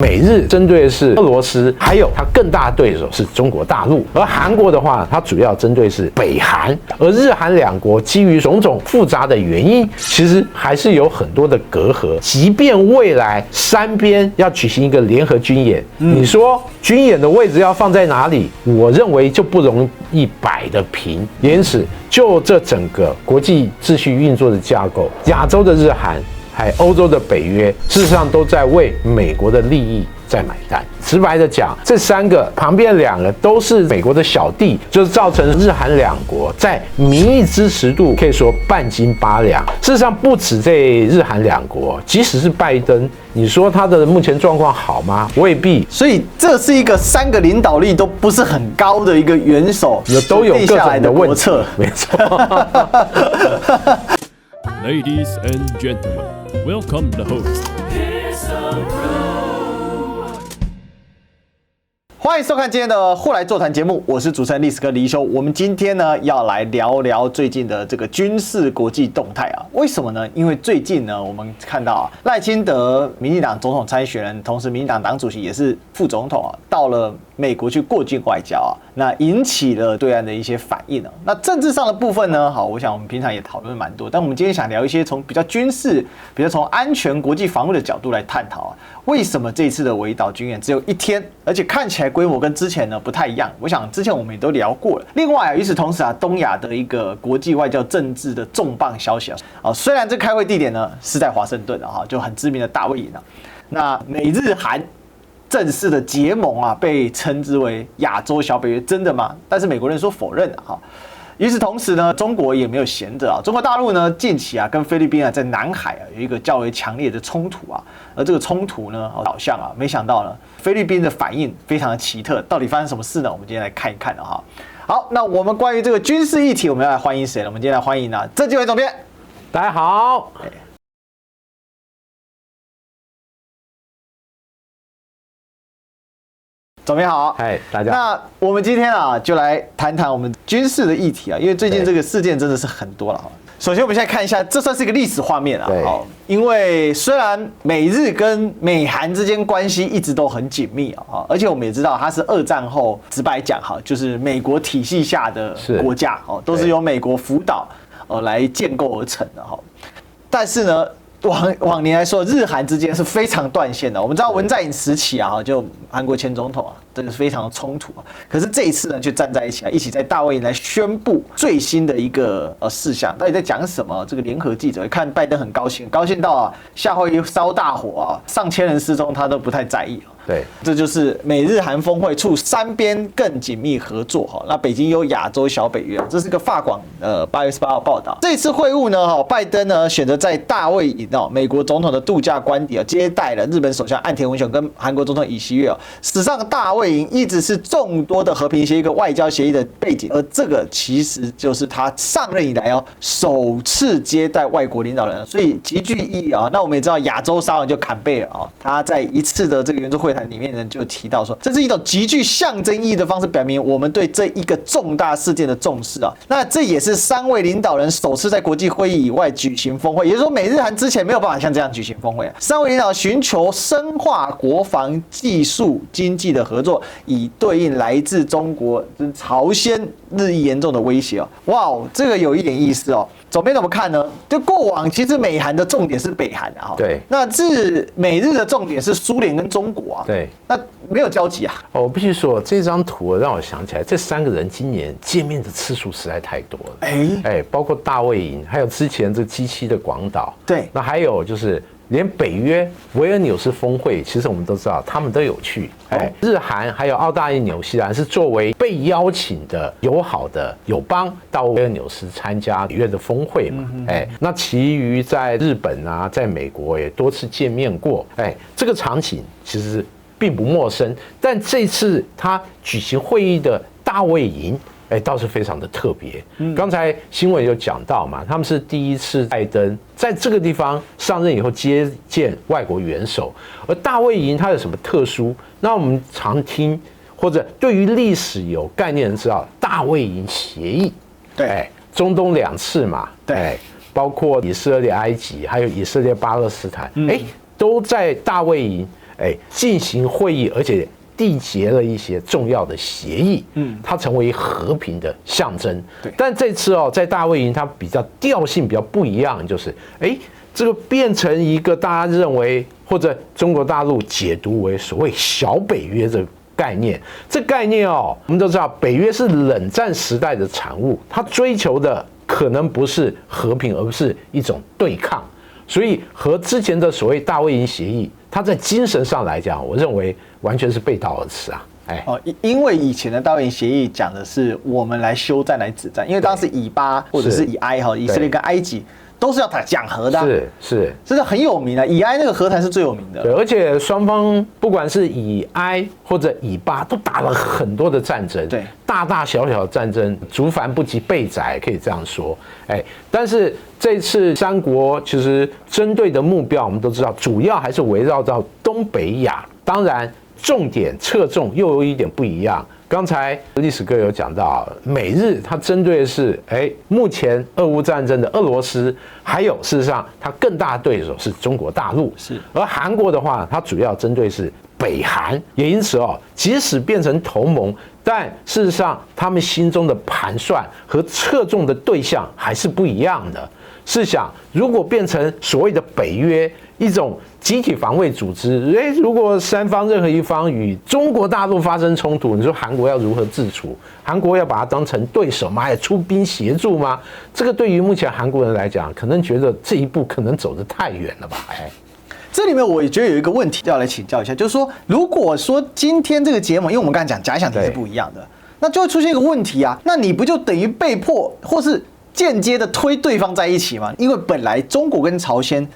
美日针对的是俄罗斯，还有它更大的对手是中国大陆。而韩国的话，它主要针对是北韩。而日韩两国基于种种复杂的原因，其实还是有很多的隔阂。即便未来三边要举行一个联合军演，你说军演的位置要放在哪里？我认为就不容易摆得平。因此，就这整个国际秩序运作的架构，亚洲的日韩，还有欧洲的北约，事实上都在为美国的利益在买单。直白的讲，这三个旁边两个都是美国的小弟，就是造成日韩两国在民意支持度可以说半斤八两。事实上，不止这日韩两国，即使是拜登，你说他的目前状况好吗？未必。所以这是一个三个领导力都不是很高的一个元首，都有各种的问题。没错。Ladies and gentlemen, welcome the host. 欢迎收看今天的后来座谈节目，我是主持人历史哥李一修。我们今天呢要来聊聊最近的这个军事国际动态啊。为什么呢？因为最近呢，我们看到啊，赖清德民进党总统参选人，同时民进党党主席也是副总统啊，到了美国去过境外交啊，那引起了对岸的一些反应啊。那政治上的部分呢，好，我想我们平常也讨论蛮多，但我们今天想聊一些从比较军事、比较从安全、国际防务的角度来探讨啊，为什么这一次的围岛军演只有1天，而且看起来规模跟之前呢不太一样？我想之前我们也都聊过了。另外啊，与此同时啊，东亚的一个国际外交政治的重磅消息啊，虽然这开会地点呢是在华盛顿啊，就很知名的大卫营啊，那美日韩正式的结盟啊，被称之为亚洲小北约，真的吗？但是美国人说否认啊。与此同时呢，中国也没有闲着啊。中国大陆呢，近期啊跟菲律宾啊在南海啊有一个较为强烈的冲突啊，而这个冲突呢导向啊，没想到呢菲律宾的反应非常的奇特，到底发生什么事呢？我们今天来看一看哈。好，那我们关于这个军事议题，我们要来欢迎谁呢？我们今天来欢迎啊郑继伟总编，大家好。总编好，嗨，大家。那我们今天啊，就来谈谈我们军事的议题啊，因为最近这个事件真的是很多了哈。首先，我们现在看一下，这算是一个历史画面啊。好，因为虽然美日跟美韩之间关系一直都很紧密啊，而且我们也知道它是2战后，直白讲哈，就是美国体系下的国家哦，都是由美国辅导来建构而成的哈。但是呢，往年来说，日韩之间是非常断线的。我们知道文在寅时期啊，就韩国前总统啊，这个是非常的冲突啊。可是这一次呢，就站在一起啊，一起在大卫营来宣布最新的一个事项，到底在讲什么？这个联合记者看拜登很高兴，高兴到啊，夏威夷烧大火啊，上千人失踪，他都不太在意啊。对，这就是美日韩峰会促三边更紧密合作哈。那北京有亚洲小北约，这是个法广8月18号报道。这次会晤呢，拜登呢选择在大卫营美国总统的度假官邸接待了日本首相岸田文雄跟韩国总统尹锡悦。史上大卫营一直是众多的和平协议跟外交协议的背景，而这个其实就是他上任以来首次接待外国领导人，所以极具意义啊。那我们也知道亚洲沙皇就坎贝尔啊，他在一次的这个圆桌会谈里面呢，就提到说，这是一种极具象征意义的方式，表明我们对这一个重大事件的重视啊。那这也是3位领导人首次在国际会议以外举行峰会，也就是说，美日韩之前没有办法像这样举行峰会啊。3位领导寻求深化国防、技术、经济的合作，以对应来自中国、朝鲜日益严重的威胁哦。哇，这个有一点意思哦。总编怎么看呢？就过往其实美韩的重点是北韩啊，对，那美日的重点是苏联跟中国啊，对，那没有交集啊。我必须说，这张图让我想起来，这3个人今年见面的次数实在太多了。包括大卫营，还有之前这G7的广岛，对，那还有就是连北约维尔纽斯峰会，其实我们都知道他们都有去。日韩还有澳大利亚、纽西兰是作为被邀请的友好的友邦到维尔纽斯参加北约的峰会嘛。那其余在日本啊，在美国也多次见面过。这个场景其实并不陌生，但这次他举行会议的大卫营，倒是非常的特别。刚才新闻有讲到嘛，他们是第一次拜登在这个地方上任以后接见外国元首，而大卫营它有什么特殊？那我们常听或者对于历史有概念的知道大卫营协议，对，中东2次嘛，对，包括以色列、埃及，还有以色列、巴勒斯坦，都在大卫营。进行会议，而且缔结了一些重要的协议，它成为和平的象征。对，但这次在大卫营，它比较调性比较不一样，就是这个变成一个大家认为或者中国大陆解读为所谓小北约这个概念。这概念我们都知道，北约是冷战时代的产物，它追求的可能不是和平，而是一种对抗。所以和之前的所谓大卫营协议，它在精神上来讲，我认为完全是背道而驰啊。因为以前的大卫营协议讲的是我们来休战来止战，因为当时以巴或者是以埃以色列跟埃及都是要讲和的，是，这是很有名的。以埃那个和谈是最有名的，对，而且双方不管是以埃或者以巴，都打了很多的战争，对，大大小小的战争，族繁不及备载，可以这样说。但是这次三国其实针对的目标，我们都知道，主要还是围绕到东北亚，当然重点侧重又有一点不一样。刚才历史哥有讲到，美日它针对的是目前俄乌战争的俄罗斯，还有事实上它更大的对手是中国大陆。是，而韩国的话，它主要针对是北韩，也因此即使变成同盟，但事实上他们心中的盘算和侧重的对象还是不一样的。试想，如果变成所谓的北约，一种集体防卫组织，如果三方任何一方与中国大陆发生冲突，你说韩国要如何自处？韩国要把它当成对手吗？也出兵协助吗？这个对于目前韩国人来讲，可能觉得这一步可能走得太远了吧？这里面我也觉得有一个问题要来请教一下，就是说，如果说今天这个结盟，因为我们刚才讲假想敌是不一样的，那就会出现一个问题啊，那你不就等于被迫或是间接的推对方在一起嘛？因为本来中国跟朝鲜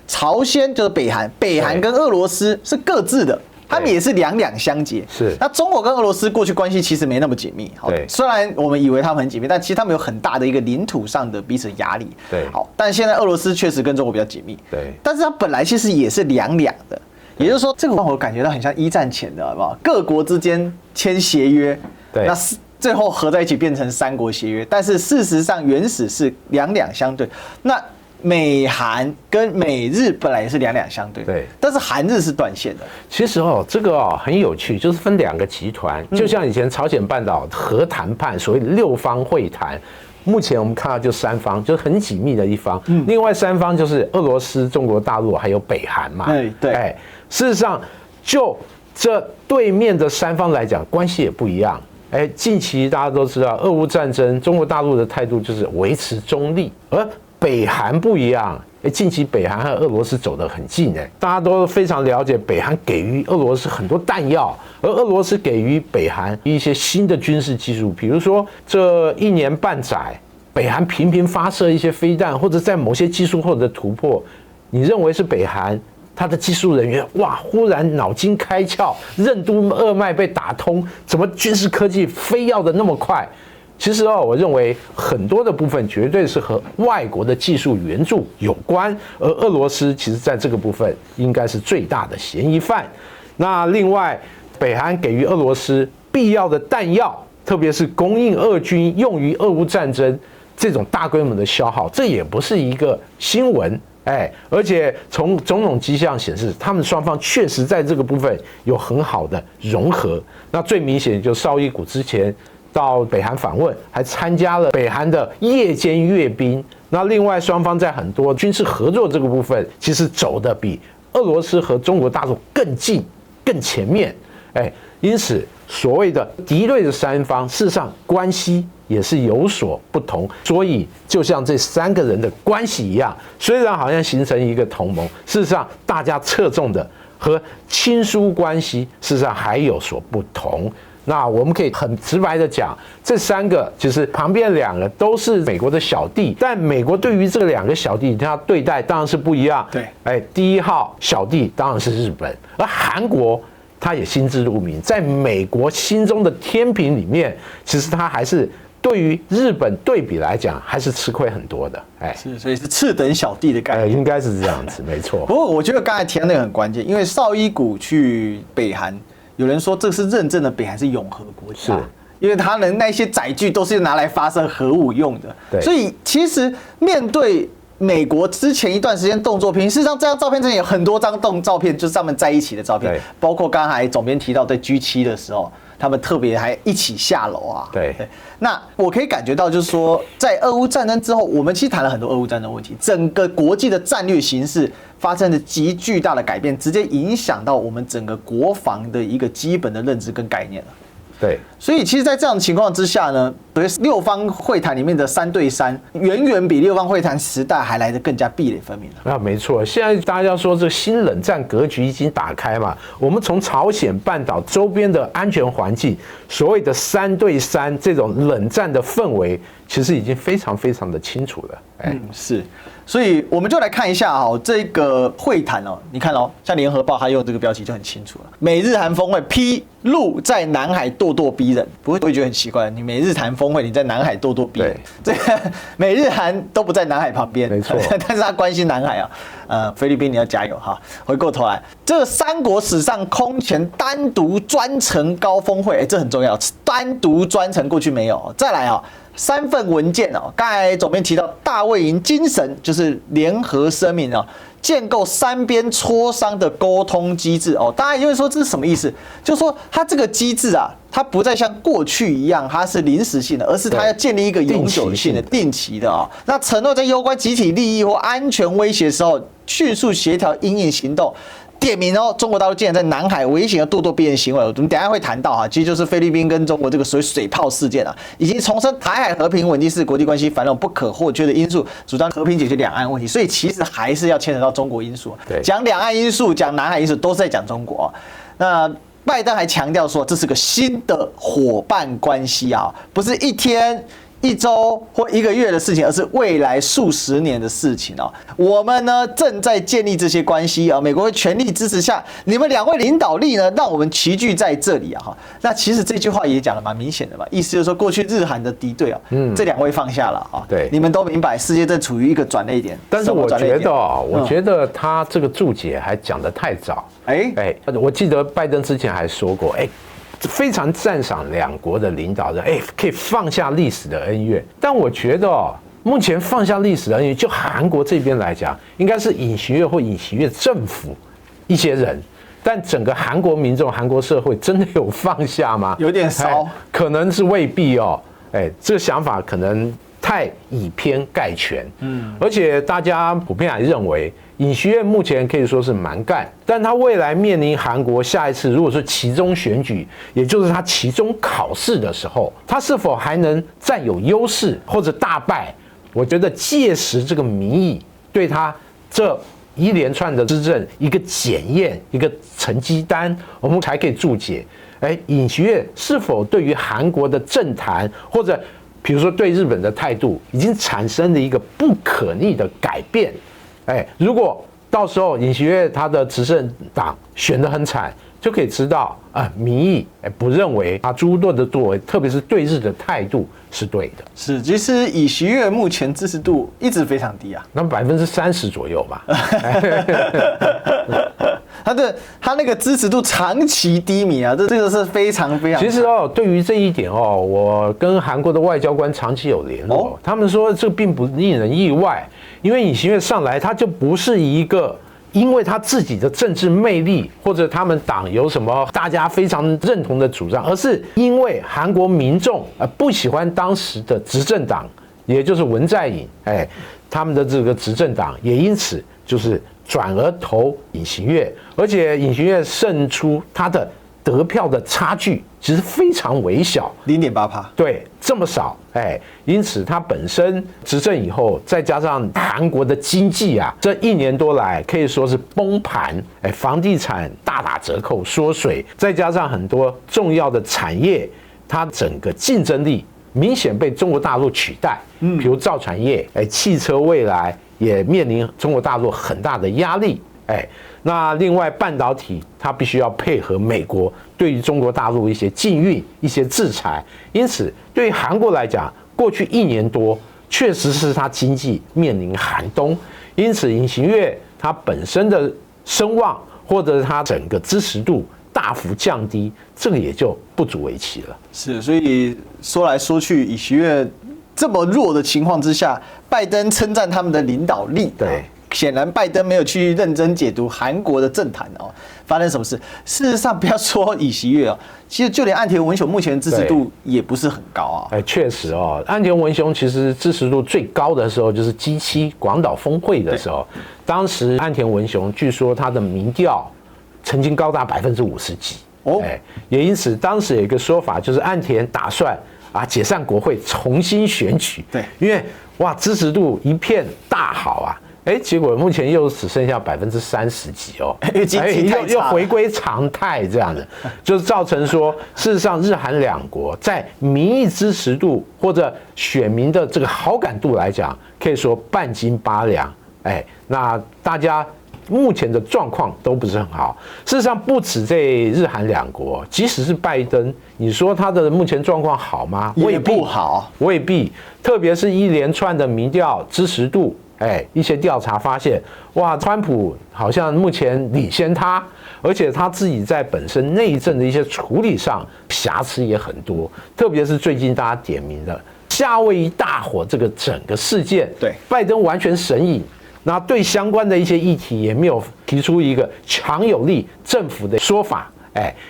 就是北韩，北韩跟俄罗斯是各自的，他们也是两两相结。是，那中国跟俄罗斯过去关系其实没那么紧密。对，虽然我们以为他们很紧密，但其实他们有很大的一个领土上的彼此压力。对，好，但现在俄罗斯确实跟中国比较紧密。对，但是它本来其实也是两两的，也就是说，这个让我感觉到很像一战前的，好不好？各国之间签协约，对，那最后合在一起变成三国协约，但是事实上原始是两两相对。那美韩跟美日本来也是两两相对，对，但是韩日是断线的。其实这个很有趣，就是分两个集团，就像以前朝鲜半岛核谈判，所谓的6方会谈。目前我们看到就3方，就是很紧密的一方，另外3方就是俄罗斯、中国大陆还有北韩嘛。对，事实上就这对面的3方来讲，关系也不一样。近期大家都知道，俄乌战争，中国大陆的态度就是维持中立，而北韩不一样。近期北韩和俄罗斯走得很近，大家都非常了解，北韩给予俄罗斯很多弹药，而俄罗斯给予北韩一些新的军事技术，比如说这1年半载，北韩频频发射一些飞弹，或者在某些技术后的突破，你认为是北韩他的技术人员忽然脑筋开窍，任督二脉被打通，怎么军事科技非要的那么快？其实我认为很多的部分绝对是和外国的技术援助有关，而俄罗斯其实在这个部分应该是最大的嫌疑犯。那另外，北韩给予俄罗斯必要的弹药，特别是供应俄军用于俄乌战争这种大规模的消耗，这也不是一个新闻。而且从种种迹象显示，他们双方确实在这个部分有很好的融合。那最明显就是绍伊古之前到北韩访问，还参加了北韩的夜间阅兵。那另外双方在很多军事合作这个部分，其实走得比俄罗斯和中国大陆更近、更前面。因此所谓的敌对的3方，事实上关系也是有所不同。所以就像这3个人的关系一样，虽然好像形成一个同盟，事实上大家侧重的和亲疏关系，事实上还有所不同。那我们可以很直白的讲，这3个其实旁边2个都是美国的小弟，但美国对于这2个小弟，他对待当然是不一样。对，第1号小弟当然是日本，而韩国他也心知肚明，在美国心中的天平里面，其实他还是对于日本对比来讲，还是吃亏很多的。是，所以是次等小弟的概念，应该是这样子，没错。不过我觉得刚才提到那个很关键，因为绍伊古去北韩。有人说这是认证的北韩是永和国家，是因为他的那些载具都是拿来发射核武用的。所以其实面对美国之前一段时间动作频频，事实上这张照片之前有很多张照片，就是他们在一起的照片，包括刚才总编提到在 G7 的时候，他们特别还一起下楼啊。对，那我可以感觉到，就是说，在俄乌战争之后，我们其实谈了很多俄乌战争问题，整个国际的战略形势发生了极巨大的改变，直接影响到我们整个国防的一个基本的认知跟概念了。对，所以其实，在这样的情况之下呢，六方会谈里面的3对3，远远比六方会谈时代还来得更加壁垒分明了。没错，现在大家说这新冷战格局已经打开嘛，我们从朝鲜半岛周边的安全环境，所谓的3对3这种冷战的氛围，其实已经非常非常的清楚了。是。所以我们就来看一下这个会谈你看像联合报它用这个标题就很清楚了，美日韩峰会披露在南海咄咄逼人，不会觉得很奇怪？你美日韩峰会你在南海咄咄逼人，这个美日韩都不在南海旁边，没错，但是他关心南海菲律宾你要加油哈。回过头来，这3国史上空前单独专程高峰会，这很重要，单独专程过去没有。再来3份文件刚才总编提到大卫营精神就是联合声明建构3边磋商的沟通机制大家也会说这是什么意思？就是说它这个机制它不再像过去一样它是临时性的，而是它要建立一个永久性的、定期的那承诺在攸关集体利益或安全威胁的时候，迅速协调因应行动。点名中国大陆竟然在南海危险的咄咄逼人行为，我们等一下会谈到其实就是菲律宾跟中国这个所谓水炮事件以及重申台海和平稳定是国际关系繁荣不可或缺的因素，主张和平解决两岸问题，所以其实还是要牵扯到中国因素。讲两岸因素、讲南海因素都是在讲中国那拜登还强调说，这是个新的伙伴关系不是一天、1周或1个月的事情，而是未来数十年的事情我们呢正在建立这些关系美国会全力支持下，你们2位领导力呢，让我们齐聚在这里那其实这句话也讲得蛮明显的嘛，意思就是说过去日韩的敌对这2位放下了对，你们都明白世界正处于一个转捩点。但是我觉得他这个注解还讲得太早。我记得拜登之前还说过，非常赞赏2国的领导人，可以放下历史的恩怨。但我觉得目前放下历史的恩怨，就韩国这边来讲，应该是尹锡悦或尹锡悦政府一些人，但整个韩国民众、韩国社会真的有放下吗？有点少，可能是未必这个想法可能太以偏概全。而且大家普遍还认为，尹锡悦目前可以说是蛮干，但他未来面临韩国下一次如果说期中选举，也就是他期中考试的时候，他是否还能占有优势或者大败？我觉得届时这个民意对他这一连串的施政一个检验、一个成绩单，我们才可以注解。尹锡悦是否对于韩国的政坛或者比如说对日本的态度，已经产生了一个不可逆的改变？如果到时候尹锡悦他的执政党选得很惨，就可以知道民意不认为他诸多的作为，特别是对日的态度是对的。是，其实尹锡悦目前支持度一直非常低那么30%左右吧。他那个支持度长期低迷这个是非常非常。其实对于这一点我跟韩国的外交官长期有联络，他们说这并不令人意外，因为尹锡悦上来他就不是一个因为他自己的政治魅力或者他们党有什么大家非常认同的主张，而是因为韩国民众不喜欢当时的执政党，也就是文在寅，他们的这个执政党也因此就是转而投尹锡悦，而且尹锡悦胜出，他的得票的差距其实非常微小，0.8%，对，这么少，因此他本身执政以后，再加上韩国的经济这1年多来可以说是崩盘，房地产大打折扣缩水，再加上很多重要的产业，它整个竞争力明显被中国大陆取代，比如造船业，汽车未来也面临中国大陆很大的压力，那另外半导体它必须要配合美国对于中国大陆一些禁运、一些制裁，因此对于韩国来讲，过去1年多确实是它经济面临寒冬，因此尹锡悦它本身的声望或者它整个支持度大幅降低，这个也就不足为奇了。是，所以说来说去，尹锡悦这么弱的情况之下，拜登称赞他们的领导力。对，显然拜登没有去认真解读韩国的政坛哦，发生什么事？事实上，不要说尹锡悦哦，其实就连岸田文雄目前的支持度也不是很高啊。确实哦，岸田文雄其实支持度最高的时候就是 G7 广岛峰会的时候，当时岸田文雄据说他的民调曾经高达50%几哦，也因此当时有一个说法，就是岸田打算解散国会，重新选举。对，因为支持度一片大好啊。结果目前又只剩下30%几哦，又回归常态这样的，就是造成说，事实上日韩两国在民意支持度或者选民的这个好感度来讲，可以说半斤八两。那大家目前的状况都不是很好。事实上，不止这日韩两国，即使是拜登，你说他的目前状况好吗？也不好，未必。特别是一连串的民调支持度。一些调查发现，川普好像目前领先他，而且他自己在本身内政的一些处理上瑕疵也很多，特别是最近大家点名的夏威夷大火这个整个事件，对，拜登完全神隐，那对相关的一些议题也没有提出一个强有力政府的说法。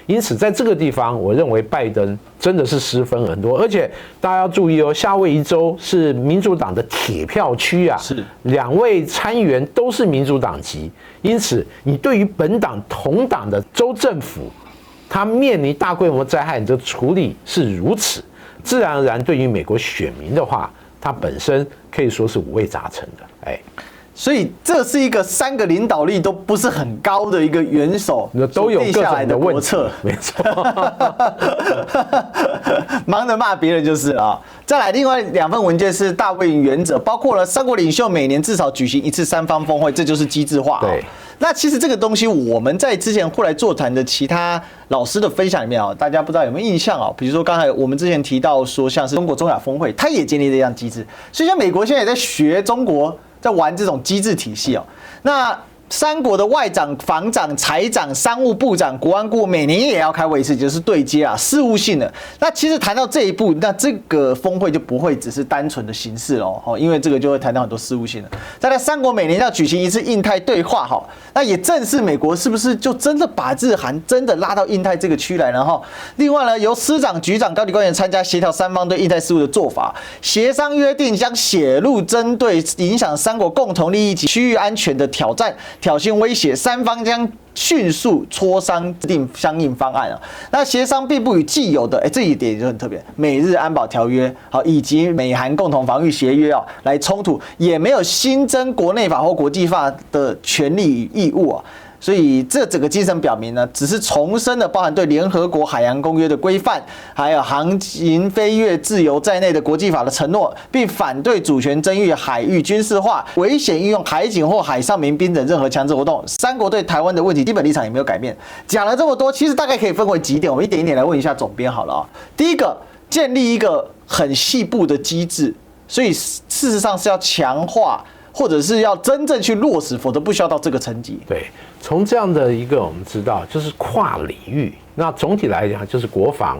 因此在这个地方，我认为拜登真的是失分很多，而且大家要注意哦，夏威夷州是民主党的铁票区啊，是2位参议员都是民主党籍，因此你对于本党同党的州政府，他面临大规模灾害的处理是如此，自然而然对于美国选民的话，它本身可以说是五味杂陈的。所以这是一个3个领导力都不是很高的一个元首都有各种的问题，没错，忙着骂别人就是了。再来，另外2份文件是大卫营原则，包括了3国领袖每年至少举行1次3方峰会，这就是机制化。对，那其实这个东西我们在之前后来座谈的其他老师的分享里面大家不知道有没有印象比如说刚才我们之前提到说，像是中国中亚峰会，它也建立这样机制，所以像美国现在也在学中国。在玩这种机制体系那3国的外长、防长、财长、商务部长、国安顾问每年也要开会一次，就是对接事务性的。那其实谈到这一步，那这个峰会就不会只是单纯的形式因为这个就会谈到很多事务性的。再来，3国每年要举行1次印太对话那也正是美国是不是就真的把日韩真的拉到印太这个区来呢？另外呢，由司长、局长、高级官员参加协调3方对印太事务的做法，协商约定将写入针对影响3国共同利益及区域安全的挑战。挑衅威胁，3方将迅速磋商制定相应方案那协商并不与既有的这一点就很特别，美日安保条约以及美韩共同防御协约来冲突，也没有新增国内法或国际法的权利与义务所以这整个精神表明呢，只是重申了包含对联合国海洋公约的规范，还有航行飞越自由在内的国际法的承诺，并反对主权争议、海域军事化、危险运用海警或海上民兵等任何强制活动。3国对台湾的问题基本立场也没有改变。讲了这么多，其实大概可以分为几点，我们一点一点来问一下总编好了第一个，建立一个很细部的机制，所以事实上是要强化。或者是要真正去落实，否则不需要到这个层级。对，从这样的一个我们知道，就是跨领域。那总体来讲，就是国防、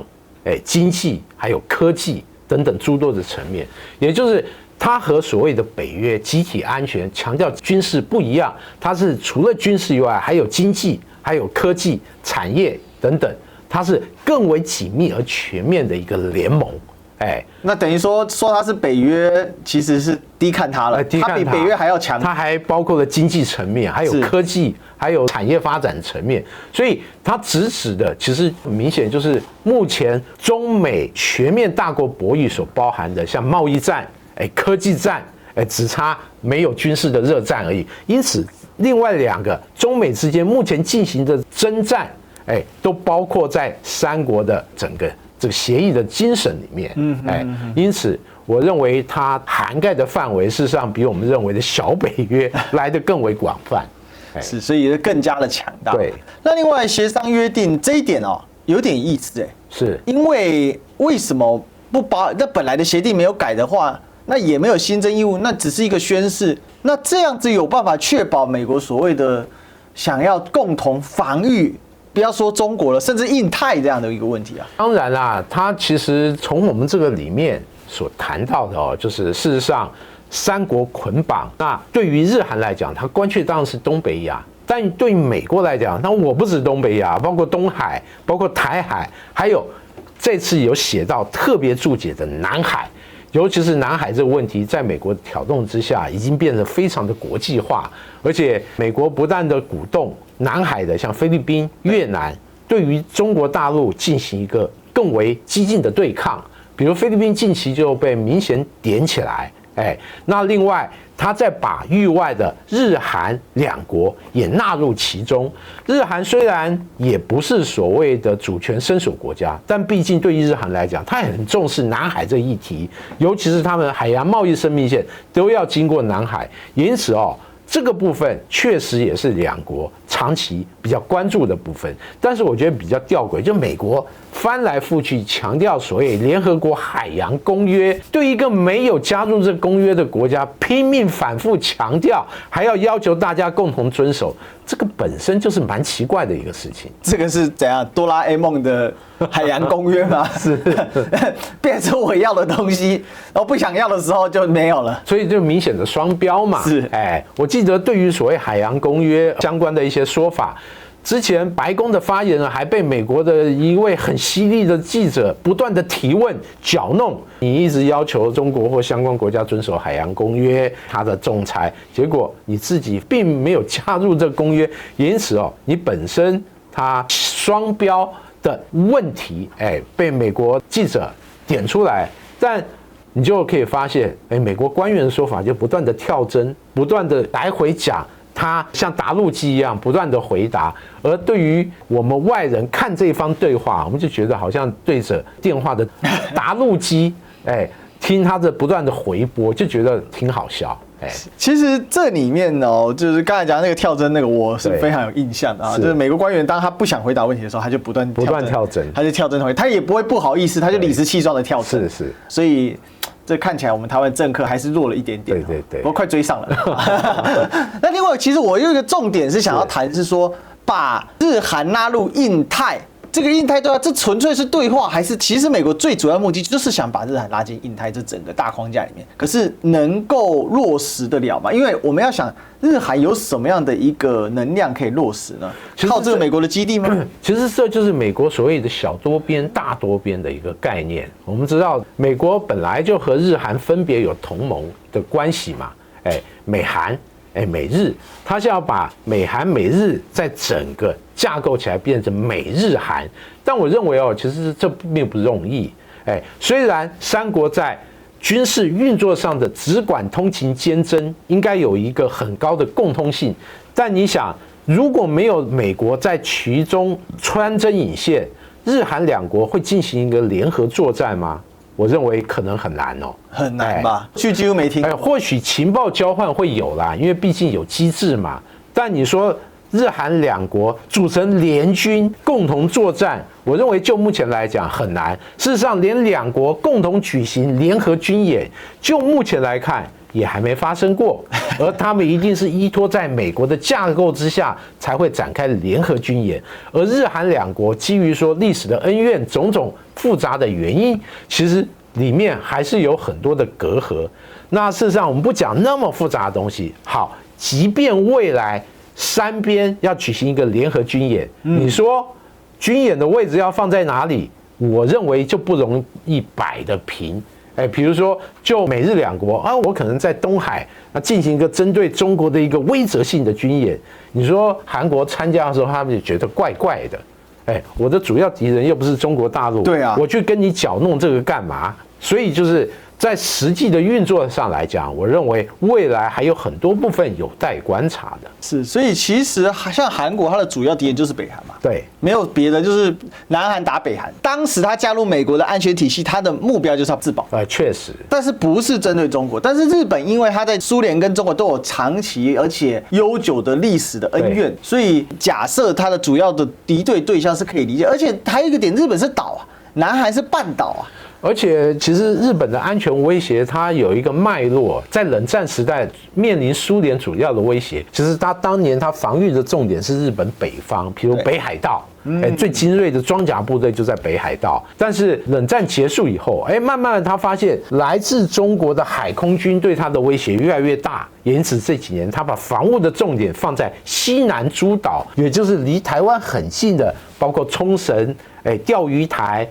经济还有科技等等诸多的层面，也就是它和所谓的北约集体安全强调军事不一样，它是除了军事以外，还有经济、还有科技、产业等等，它是更为紧密而全面的一个联盟。那等于说它是北约，其实是低看它了，它比北约还要强。它还包括了经济层面，还有科技，还有产业发展层面。所以它直指的其实很明显就是目前中美全面大国博弈所包含的，像贸易战、科技战，只差没有军事的热战而已。因此，另外2个中美之间目前进行的征战，都包括在3国的整个这个协议的精神里面，因此我认为它涵盖的范围事实上比我们认为的小北约来得更为广泛，是，所以更加的强大。对，那另外协商约定这一点有点意思是因为什么不把那本来的协定没有改的话，那也没有新增义务，那只是一个宣示，那这样子有办法确保美国所谓的想要共同防御？不要说中国了，甚至印太这样的一个问题当然啦，它其实从我们这个里面，所谈到的哦，就是事实上三国捆绑。那对于日韩来讲，它关切当然是东北亚。但对于美国来讲，那我不止东北亚，包括东海，包括台海，还有这次有写到特别注解的南海，尤其是南海这个问题，在美国的挑动之下，已经变得非常的国际化，而且美国不但的鼓动南海的像菲律宾、越南，对于中国大陆进行一个更为激进的对抗，比如菲律宾近期就被明显点起来。那另外，他再把域外的日韩两国也纳入其中。日韩虽然也不是所谓的主权伸手国家，但毕竟对于日韩来讲，他也很重视南海这一题，尤其是他们海洋贸易生命线都要经过南海，因此这个部分确实也是两国长期比较关注的部分。但是我觉得比较吊诡，就美国翻来覆去强调所谓联合国海洋公约，对一个没有加入这个公约的国家拼命反复强调，还要要求大家共同遵守，这个本身就是蛮奇怪的一个事情。这个是怎样？哆啦 A 梦的海洋公约吗？是变成我要的东西，然后不想要的时候就没有了，所以就明显的双标嘛。是，我记得对于所谓海洋公约相关的一些说法，之前白宫的发言人还被美国的一位很犀利的记者不断的提问搅弄，你一直要求中国或相关国家遵守海洋公约，他的仲裁，结果你自己并没有加入这个公约，因此你本身他双标的问题，被美国记者点出来，但你就可以发现，美国官员的说法就不断的跳针，不断的来回讲。他像答录机一样不断的回答，而对于我们外人看这一方对话，我们就觉得好像对着电话的答录机，听他的不断的回播，就觉得挺好笑。其实这里面就是刚才讲那个跳针那个，我是非常有印象的啊。就是美国官员当他不想回答问题的时候，他就不断跳针，他就跳针回，他也不会不好意思，他就理直气壮的跳针。是，所以。这看起来我们台湾政客还是弱了一点点，对，不过快追上了。那另外，其实我有一个重点是想要谈，是说把日韩纳入印太。这个印太对话，这纯粹是对话，还是其实美国最主要目的就是想把日韩拉进印太这整个大框架里面？可是能够落实得了吗？因为我们要想，日韩有什么样的一个能量可以落实呢？靠这个美国的基地吗？其实这就是美国所谓的小多边、大多边的一个概念。我们知道，美国本来就和日韩分别有同盟的关系嘛，美韩。美日，他是要把美韩美日在整个架构起来变成美日韩，但我认为其实这并不容易。虽然三国在军事运作上的只管通勤兼征应该有一个很高的共通性，但你想，如果没有美国在其中穿针引线，日韩两国会进行一个联合作战吗？我认为可能很难很难吧？几乎没听过。或许情报交换会有啦，因为毕竟有机制嘛。但你说日韩两国组成联军共同作战，我认为就目前来讲很难。事实上，连两国共同举行联合军演，就目前来看也还没发生过。而他们一定是依托在美国的架构之下才会展开联合军演。而日韩两国基于说历史的恩怨种种复杂的原因，其实里面还是有很多的隔阂。那事实上，我们不讲那么复杂的东西。好，即便未来三边要举行一个联合军演，你说军演的位置要放在哪里？我认为就不容易摆得平。比如说，就美日两国我可能在东海进行一个针对中国的一个威慑性的军演。你说韩国参加的时候，他们就觉得怪怪的。我的主要敌人又不是中国大陆，对啊，我去跟你搅弄这个干嘛？所以就是在实际的运作上来讲，我认为未来还有很多部分有待观察的。是，所以其实像韩国，它的主要敌人就是北韩嘛，对，没有别的，就是南韩打北韩。当时他加入美国的安全体系，他的目标就是要自保。确实，但是不是针对中国？但是日本因为他在苏联跟中国都有长期而且悠久的历史的恩怨，所以假设他的主要的敌对对象是可以理解。而且还有一个点，日本是岛啊，南韩是半岛啊。而且其实日本的安全威胁它有一个脉络，在冷战时代面临苏联主要的威胁，其实它当年它防御的重点是日本北方，比如北海道。最精锐的装甲部队就在北海道，但是冷战结束以后，慢慢的他发现来自中国的海空军对他的威胁越来越大，也因此这几年他把防务的重点放在西南诸岛，也就是离台湾很近的，包括冲绳、钓鱼台、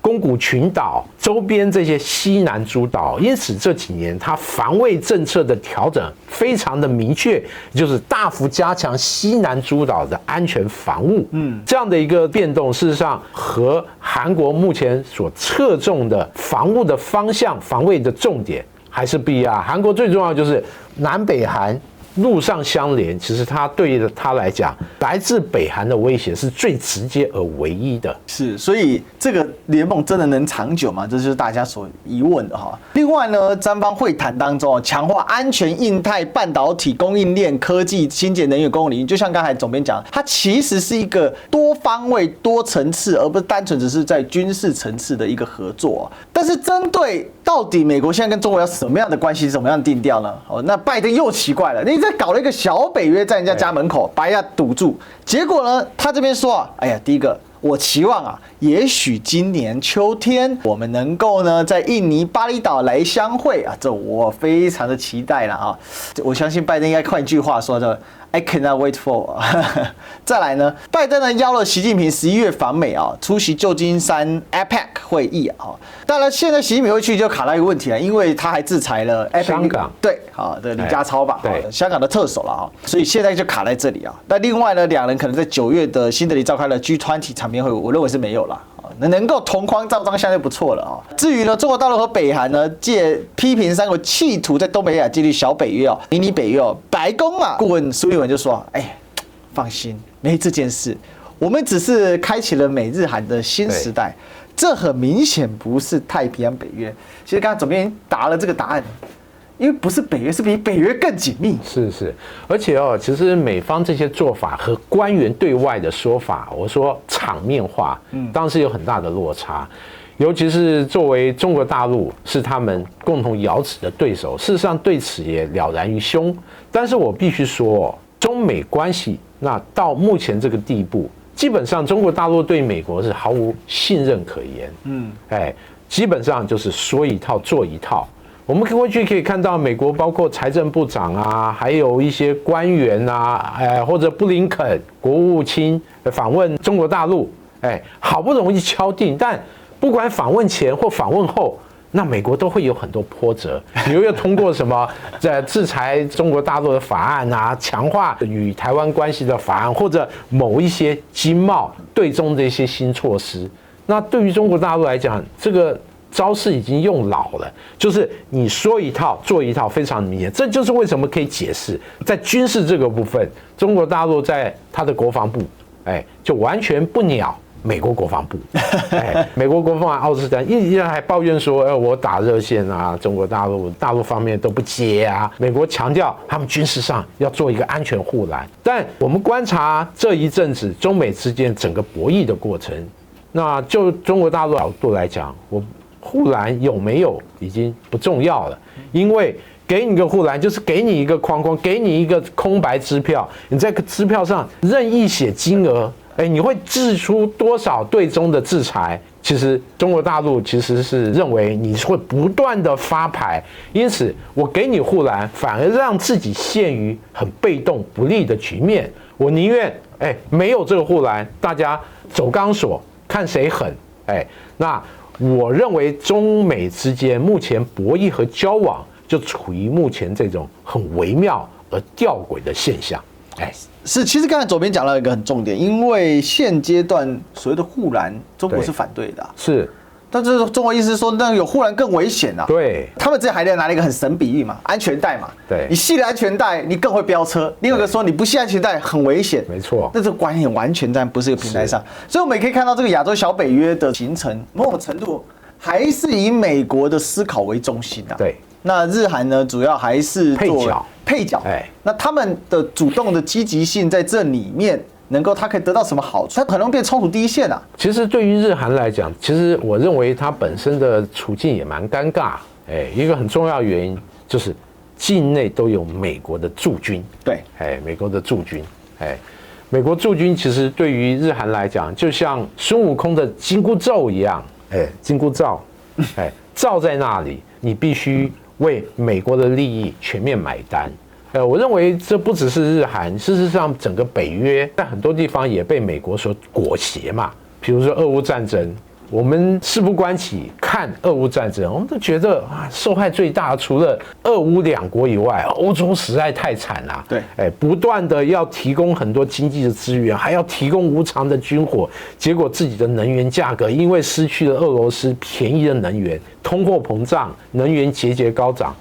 宫古群岛周边这些西南诸岛，因此这几年他防卫政策的调整非常的明确，就是大幅加强西南诸岛的安全防务。这样的一个变动，事实上和韩国目前所侧重的防务的方向、防卫的重点还是不一样。韩国最重要就是南北韩陆上相连，其实它对于他来讲，来自北韩的威胁是最直接而唯一的。是，所以这个联盟真的能长久吗？这就是大家所疑问的哈。另外呢，三方会谈当中强化安全印太半导体供应链、科技、清洁能源公共领域，就像刚才总编讲，它其实是一个多方位、多层次，而不是单纯只是在军事层次的一个合作。但是针对到底美国现在跟中国要什么样的关系，怎么样定调呢？那拜登又奇怪了，你在搞了一个小北约在人家家门口，把人家堵住。结果呢，他这边说哎呀，第一个，我期望也许今年秋天我们能够呢在印尼巴厘岛来相会这我非常的期待了我相信拜登应该换一句话说的。I cannot wait for 再来呢，拜登呢邀了习近平11月访美出席旧金山 APEC 会议当然现在习近平会去就卡到一个问题了，因为他还制裁了 APEC 香港的李家超吧，对香港的特首了所以现在就卡在这里那另外呢，两人可能在9月的新德里召开了 G20 场面会，我认为是没有了。能够同框照张相对不错了至于呢，中国大陆和北韩呢，借批评三国企图在东北亚建立小北约迷你北约白宫顾问苏利文就说：“放心，没这件事，我们只是开启了美日韩的新时代，这很明显不是太平洋北约。”其实刚才总编答了这个答案。因为不是北约，是比北约更紧密。是，而且其实美方这些做法和官员对外的说法，我说场面化，当然是有很大的落差。尤其是作为中国大陆是他们共同咬齿的对手，事实上对此也了然于胸。但是我必须说，中美关系那到目前这个地步，基本上中国大陆对美国是毫无信任可言。基本上就是说一套做一套。我们过去可以看到，美国包括财政部长还有一些官员或者布林肯国务卿访问中国大陆，好不容易敲定，但不管访问前或访问后，那美国都会有很多波折，比如要通过什么制裁中国大陆的法案强化与台湾关系的法案，或者某一些经贸对中的一些新措施。那对于中国大陆来讲，这个招式已经用老了，就是你说一套做一套，非常明显。这就是为什么可以解释，在军事这个部分，中国大陆在他的国防部，就完全不鸟美国国防部。美国国防部奥斯汀一直还抱怨说，我打热线中国大陆方面都不接美国强调他们军事上要做一个安全护栏。但我们观察这一阵子中美之间整个博弈的过程，那就中国大陆角度来讲，护栏有没有已经不重要了，因为给你一个护栏就是给你一个框框，给你一个空白支票，你在支票上任意写金额，你会制出多少对中的制裁？其实中国大陆其实是认为你会不断的发牌，因此我给你护栏，反而让自己陷于很被动不利的局面。我宁愿没有这个护栏，大家走钢索，看谁狠。那我认为中美之间目前博弈和交往就处于目前这种很微妙而吊诡的现象。是，其实刚才左边讲到一个很重点，因为现阶段所谓的护栏，中国是反对的是，但是中国意思是说，那有护栏更危险对，他们之前还拿了一个很神比喻嘛，安全带嘛。对，你系了安全带，你更会飙车。另外一个说你不系安全带很危险。没错，那这个观念完全在不是一个平台上，所以我们也可以看到这个亚洲小北约的形成，某种程度还是以美国的思考为中心对。那日韩呢，主要还是做配角。那他们的主动的积极性在这里面，能够它可以得到什么好处？它可能变冲突第一线啊。其实对于日韩来讲，其实我认为它本身的处境也蛮尴尬。一个很重要的原因就是境内都有美国的驻军。对，美国的驻军，美国驻军其实对于日韩来讲，就像孙悟空的紧箍咒一样，紧箍咒，罩在那里，你必须为美国的利益全面买单。我认为这不只是日韩，事实上整个北约在很多地方也被美国所裹挟嘛。比如说俄乌战争，我们事不关己看俄乌战争，我们都觉得受害最大除了俄乌两国以外，欧洲实在太惨了。对，不断的要提供很多经济的资源，还要提供无偿的军火，结果自己的能源价格因为失去了俄罗斯便宜的能源，通货膨胀，能源节节高涨。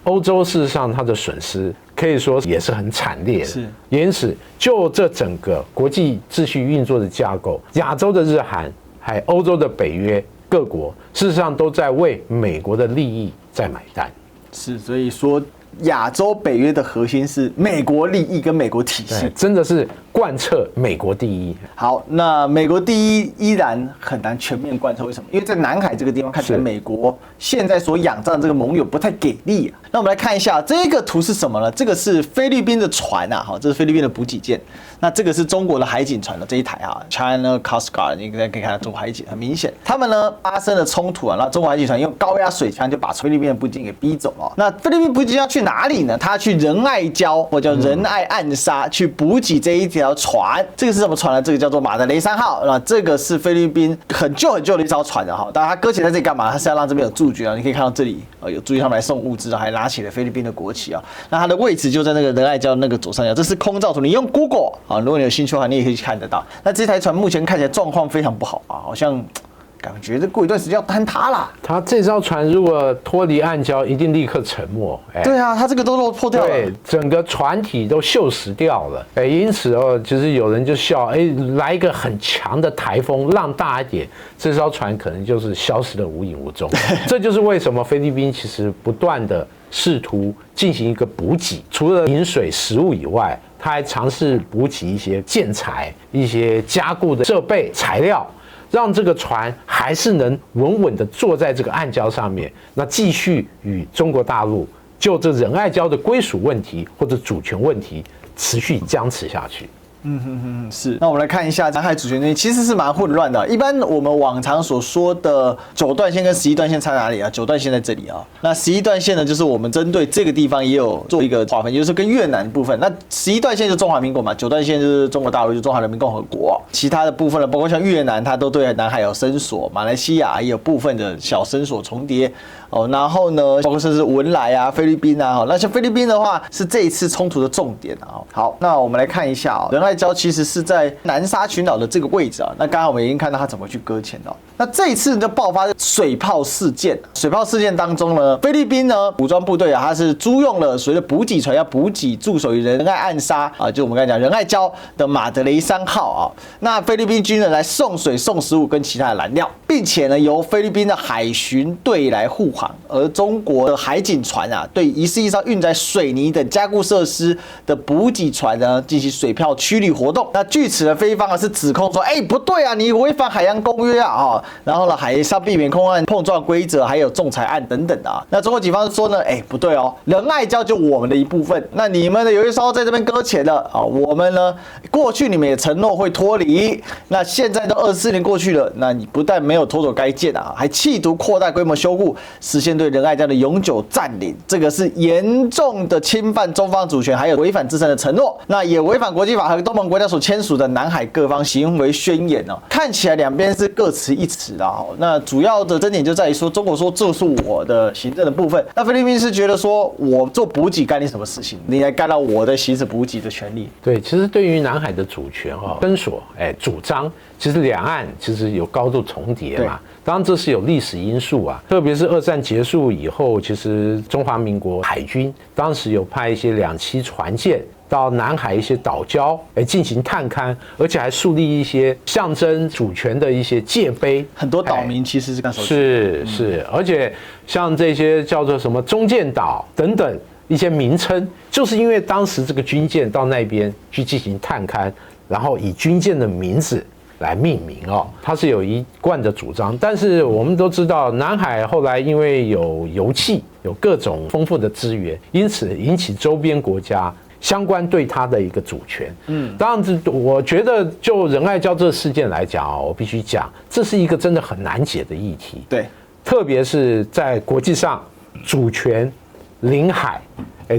欧洲事实上它的损失可以说也是很惨烈的。是，因此就这整个国际秩序运作的架构，亚洲的日韩还有欧洲的北约各国，事实上都在为美国的利益在买单。是，所以说亚洲北约的核心是美国利益跟美国体系，真的是贯彻美国第一。好，那美国第一依然很难全面贯彻，为什么？因为在南海这个地方看起来，美国现在所仰仗的这个盟友不太给力啊。那我们来看一下这个图是什么呢？这个是菲律宾的船啊，这是菲律宾的补给舰。那这个是中国的海警船的这一台啊 ，China Coast Guard， 你可以看到中国海警很明显，他们呢发生了冲突啊，那中国海警船用高压水枪就把菲律宾的补给舰给逼走了。那菲律宾补给舰要去哪里呢？他去仁爱礁或叫仁爱暗沙去补给这一条船。这个是什么船呢？这个叫做马德雷3号。那这个是菲律宾很旧的一艘船的哈，当然它搁浅在这里干嘛？它是要让这边有驻军啊。你可以看到这里有驻军，他们来送物资，还拿起了菲律宾的国旗啊。那它的位置就在那个仁爱礁那个左上角，这是空照图，你用 Google 啊，如果你有兴趣的话，你也可以去看得到。那这台船目前看起来状况非常不好啊，好像感觉这过一段时间要坍塌啦。它这艘船如果脱离暗礁，一定立刻沉没。对啊，它这个都落破掉了，对，整个船体都锈蚀掉了。因此其实有人就笑，来一个很强的台风，浪大一点，这艘船可能就是消失得无影无踪。这就是为什么菲律宾其实不断的试图进行一个补给，除了饮水、食物以外，他还尝试补给一些建材、一些加固的设备、材料，让这个船还是能稳稳地坐在这个暗礁上面，那继续与中国大陆就这仁爱礁的归属问题或者主权问题持续僵持下去。是。那我们来看一下南海主权争议，其实是蛮混乱的。一般我们往常所说的9段线跟11段线差哪里啊？9段线在这里啊，那11段线呢，就是我们针对这个地方也有做一个划分，也就是跟越南部分。那11段线就是中华民国嘛，9段线就是中国大陆，就是中华人民共和国。其他的部分呢，包括像越南，它都对南海有伸索，马来西亚也有部分的小伸索重叠。然后呢，包括甚至文莱啊、菲律宾啊，那像菲律宾的话是这一次冲突的重点啊。好，那我们来看一下仁爱礁其实是在南沙群岛的这个位置啊。那刚刚我们已经看到它怎么去搁浅了。那这一次就爆发水炮事件，水炮事件当中呢，菲律宾呢武装部队啊，它是租用了所谓的补给船，要补给驻守于仁爱暗沙啊，就我们刚才讲仁爱礁的马德雷3号啊。那菲律宾军人来送水、送食物跟其他的燃料，并且呢由菲律宾的海巡队来护航，而中国的海警船啊，对疑似一艘运载水泥等加固设施的补给船呢进行水炮驱离活动。那据此的菲方啊是指控说，不对啊，你违反海洋公约啊，然后呢海上避免空岸碰撞规则，还有仲裁案等等的啊。那中国警方说呢，不对哦，仁爱礁就我们的一部分，那你们的有一艘在这边搁浅了啊，我们呢过去你们也承诺会脱离，那现在都24年过去了，那你不但没有脱走该舰啊，还企图扩大规模修复，实现对仁爱礁的永久占领，这个是严重的侵犯中方主权，还有违反自身的承诺，那也违反国际法和东盟国家所签署的南海各方行为宣言哦。看起来两边是各持一词的哦。那主要的争点就在于说，中国说这是我的行政的部分，那菲律宾是觉得说我做补给干你什么事情？你来干扰我的行使补给的权利？对，其实对于南海的主权伸索主张，其实两岸其实有高度重叠嘛。当然这是有历史因素啊，特别是二战结束以后，其实中华民国海军当时有派一些2栖船舰到南海一些岛礁进行探勘，而且还树立一些象征主权的一些界碑。很多岛民其实是刚是，而且像这些叫做什么中舰岛等等一些名称，就是因为当时这个军舰到那边去进行探勘，然后以军舰的名字来命名哦，它是有一贯的主张。但是我们都知道，南海后来因为有油气，有各种丰富的资源，因此引起周边国家相关对它的一个主权。当然，我觉得就仁爱礁这事件来讲哦，我必须讲，这是一个真的很难解的议题。对，特别是在国际上，主权、领海，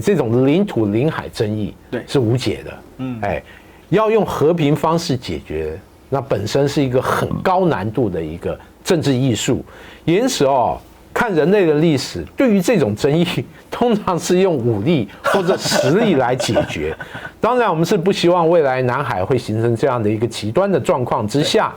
这种领土领海争议，对，是无解的。要用和平方式解决，那本身是一个很高难度的一个政治艺术。因此哦，看人类的历史，对于这种争议，通常是用武力或者实力来解决。当然，我们是不希望未来南海会形成这样的一个极端的状况之下。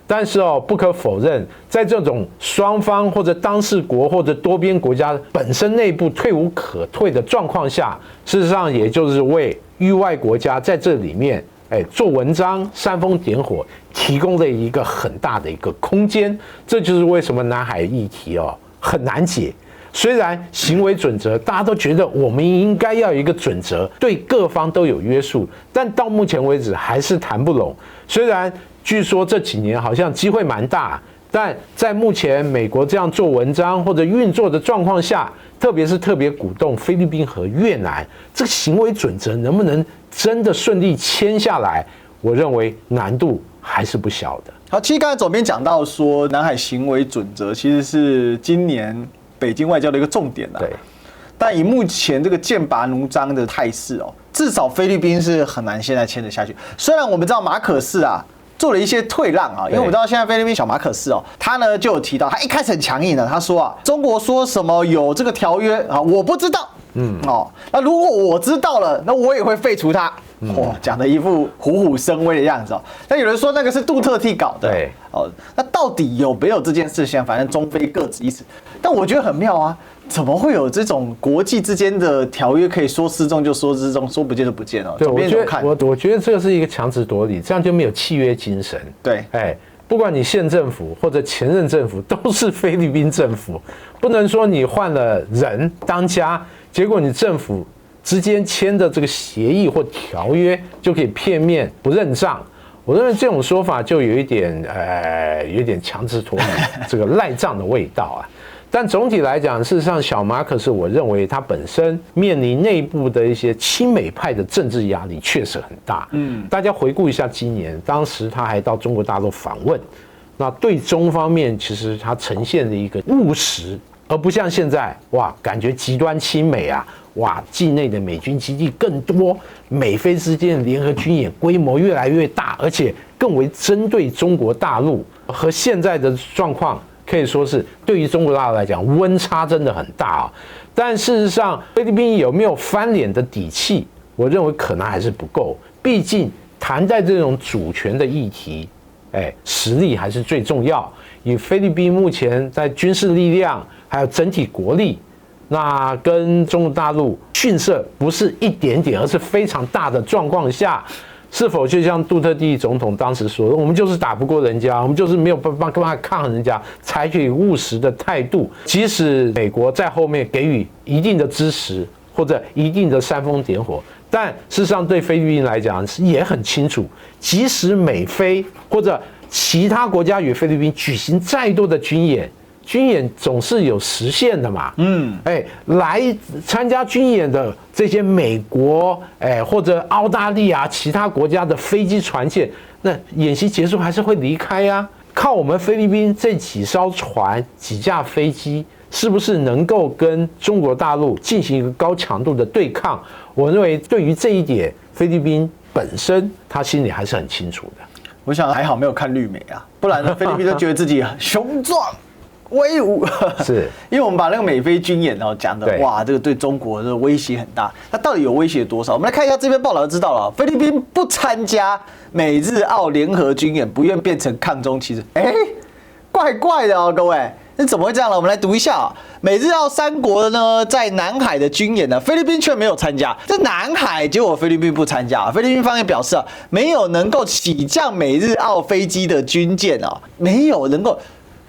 但是哦，不可否认，在这种双方或者当事国或者多边国家本身内部退无可退的状况下，事实上也就是为域外国家在这里面做文章、煽风点火提供了一个很大的一个空间。这就是为什么南海议题哦很难解。虽然行为准则大家都觉得我们应该要有一个准则，对各方都有约束，但到目前为止还是谈不拢。虽然据说这几年好像机会蛮大，但在目前美国这样做文章或者运作的状况下，特别鼓动菲律宾和越南，这个行为准则能不能真的顺利签下来，我认为难度还是不小的。好，其实刚才总编讲到说，南海行为准则其实是今年北京外交的一个重点啊。对。但以目前这个剑拔弩张的态势哦，至少菲律宾是很难现在签得下去。虽然我们知道马可仕啊做了一些退让啊，因为我知道现在菲律宾小马可仕哦，他呢就有提到，他一开始很强硬的，他说啊，中国说什么有这个条约啊，我不知道。那如果我知道了，那我也会废除它。讲的一副虎虎生威的样子哦。但有人说那个是杜特地搞的。对。那到底有没有这件事情？反正中非各执一词。但我觉得很妙啊，怎么会有这种国际之间的条约可以说失踪就说失踪，说不见就不见哦？对，我觉得这个是一个强词夺理，这样就没有契约精神。对。不管你县政府或者前任政府，都是菲律宾政府，不能说你换了人当家，结果你政府之间签的这个协议或条约就可以片面不认账。我认为这种说法就有一点强词夺理，这个赖账的味道啊。但总体来讲，事实上，小马可仕我认为他本身面临内部的一些亲美派的政治压力确实很大。大家回顾一下今年，当时他还到中国大陆访问，那对中方面其实他呈现的一个务实，而不像现在哇，感觉极端亲美啊，哇，境内的美军基地更多，美菲之间的联合军演规模越来越大，而且更为针对中国大陆，和现在的状况可以说是对于中国大陆来讲温差真的很大啊。但事实上，菲律宾有没有翻脸的底气，我认为可能还是不够。毕竟谈在这种主权的议题，实力还是最重要。以菲律宾目前在军事力量还有整体国力，那跟中国大陆逊色不是一点点，而是非常大的状况下，是否就像杜特地总统当时说的，我们就是打不过人家，我们就是没有办法抗衡人家，采取务实的态度，即使美国在后面给予一定的支持或者一定的煽风点火，但事实上对菲律宾来讲也很清楚，即使美菲或者其他国家与菲律宾举行再多的军演总是有时限的嘛。来参加军演的这些美国，或者澳大利亚其他国家的飞机船舰，那演习结束还是会离开啊。靠我们菲律宾这几艘船、几架飞机，是不是能够跟中国大陆进行一个高强度的对抗？我认为对于这一点，菲律宾本身他心里还是很清楚的。我想还好没有看绿媒啊，不然呢菲律宾都觉得自己雄壮威武。是因为我们把那个美菲军演讲的哇，这个对中国的威胁很大。那到底有威胁多少？我们来看一下这篇报道就知道了。菲律宾不参加美日澳联合军演，不愿变成抗中棋子。怪怪的哦，各位。那怎么会这样呢？我们来读一下美日澳三国呢在南海的军演呢，菲律宾却没有参加。在南海，结果菲律宾不参加。菲律宾方面表示没有能够起降美日澳飞机的军舰没有能够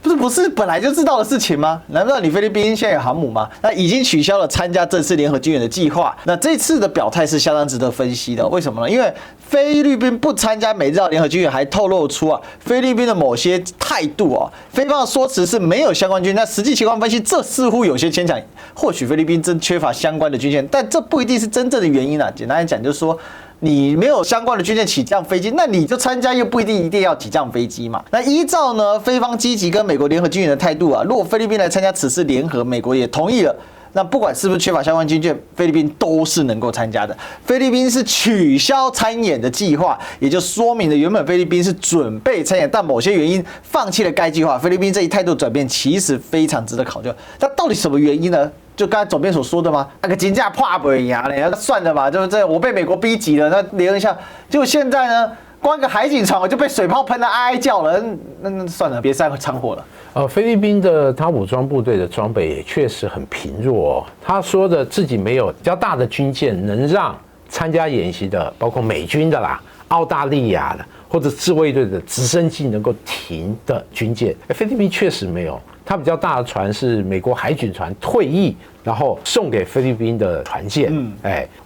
不是本来就知道的事情吗？难不道你菲律宾现在有航母吗？那已经取消了参加正式联合军演的计划。那这次的表态是相当值得分析的，为什么呢？因为菲律宾不参加美日澳联合军演，还透露出菲律宾的某些态度菲方的说辞是没有相关军舰，那实际情况分析，这似乎有些牵强。或许菲律宾真缺乏相关的军舰，但这不一定是真正的原因简单来讲，就是说，你没有相关的军舰起降飞机，那你就参加又不一定要起降飞机嘛。那依照呢菲方积极跟美国联合军演的态度如果菲律宾来参加此次联合，美国也同意了。那不管是不是缺乏相关军舰，菲律宾都是能够参加的。菲律宾是取消参演的计划，也就说明了原本菲律宾是准备参演，但某些原因放弃了该计划。菲律宾这一态度转变其实非常值得考究。那到底什么原因呢？就刚才总编所说的吗？那个金价怕不一样嘞，算了吧，对不对？我被美国逼急了，那连一下，结果现在呢？光一个海警船我就被水炮喷得哀哀叫了，那算了，别再掺和了。菲律宾的他武装部队的装备也确实很贫弱他说的自己没有比较大的军舰能让参加演习的，包括美军的啦、澳大利亚的或者自卫队的直升机能够停的军舰。菲律宾确实没有，它比较大的船是美国海军船退役，然后送给菲律宾的船舰。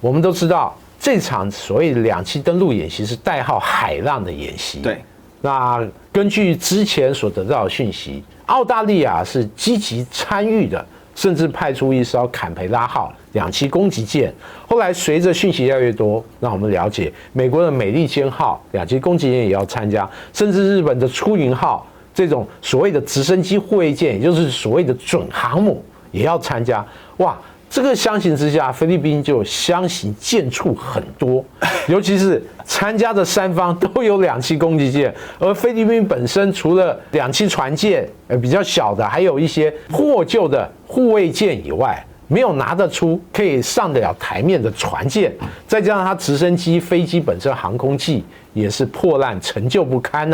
我们都知道。这场所谓的2栖登陆演习是代号海浪的演习。对，那根据之前所得到的讯息，澳大利亚是积极参与的，甚至派出一艘坎培拉号2栖攻击舰。后来随着讯息越来越多，让我们了解美国的美利坚号2栖攻击舰也要参加，甚至日本的出云号这种所谓的直升机护卫舰，也就是所谓的准航母也要参加。哇！这个相形之下，菲律宾就相形见绌很多，尤其是参加的3方都有2栖攻击舰，而菲律宾本身除了2栖船舰，比较小的，还有一些破旧的护卫舰以外，没有拿得出可以上得了台面的船舰，再加上它直升机、飞机本身航空器也是破烂陈旧不堪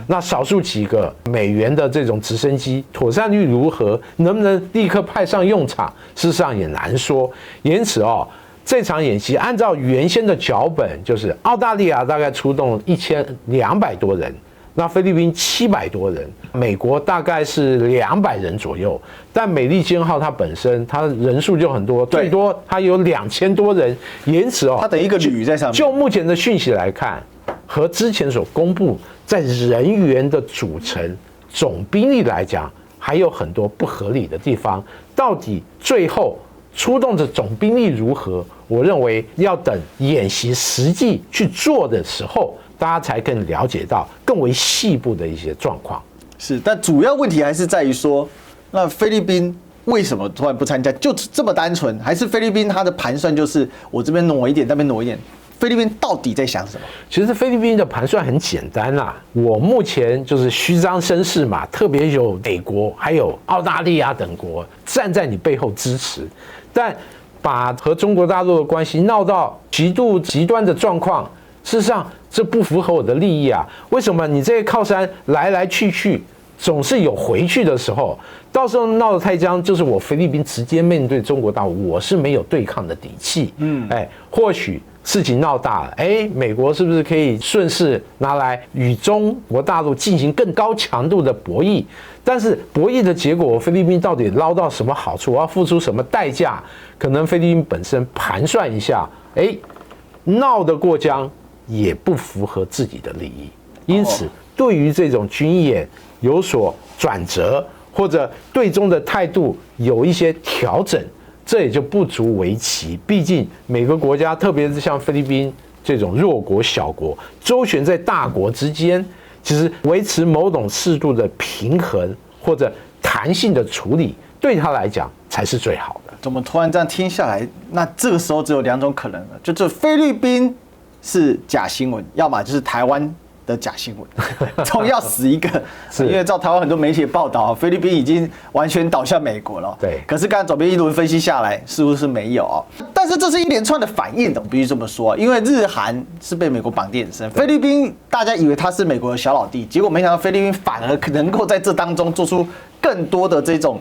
那少数几个美元的这种直升机妥善率如何，能不能立刻派上用场，事实上也难说。因此这场演习按照原先的脚本，就是澳大利亚大概出动1200多人。那菲律宾700多人，美国大概是200人左右，但美利坚号它本身它人数就很多，最多它有2000多人，因此它等一个旅在上面。就目前的讯息来看，和之前所公布在人员的组成、总兵力来讲，还有很多不合理的地方。到底最后出动的总兵力如何？我认为要等演习实际去做的时候，大家才更了解到更为细部的一些状况。是，但主要问题还是在于说，那菲律宾为什么突然不参加？就这么单纯？还是菲律宾它的盘算就是我这边挪一点，那边挪一点？菲律宾到底在想什么？其实菲律宾的盘算很简单我目前就是虚张声势嘛，特别有美国还有澳大利亚等国站在你背后支持，但把和中国大陆的关系闹到极度极端的状况，事实上这不符合我的利益为什么？你这些靠山来来去去，总是有回去的时候，到时候闹得太僵，就是我菲律宾直接面对中国大陆，我是没有对抗的底气。或许事情闹大了，美国是不是可以顺势拿来与中国大陆进行更高强度的博弈？但是博弈的结果，菲律宾到底捞到什么好处？我要付出什么代价？可能菲律宾本身盘算一下，闹得过僵也不符合自己的利益，因此对于这种军演有所转折，或者对中的态度有一些调整，这也就不足为奇。毕竟每个国家，特别是像菲律宾这种弱国小国，周旋在大国之间，其实维持某种适度的平衡或者弹性的处理，对他来讲才是最好的。怎么突然这样听下来？那这个时候只有2种可能了，就这菲律宾是假新闻，要么就是台湾的假新闻，总要死一个。因为照台湾很多媒体报道，菲律宾已经完全倒向美国了。对。可是刚才总编一轮分析下来，似乎是没有但是这是一连串的反应的，我必须这么说。因为日韩是被美国绑定很深，菲律宾大家以为他是美国的小老弟，结果没想到菲律宾反而能够在这当中做出更多的这种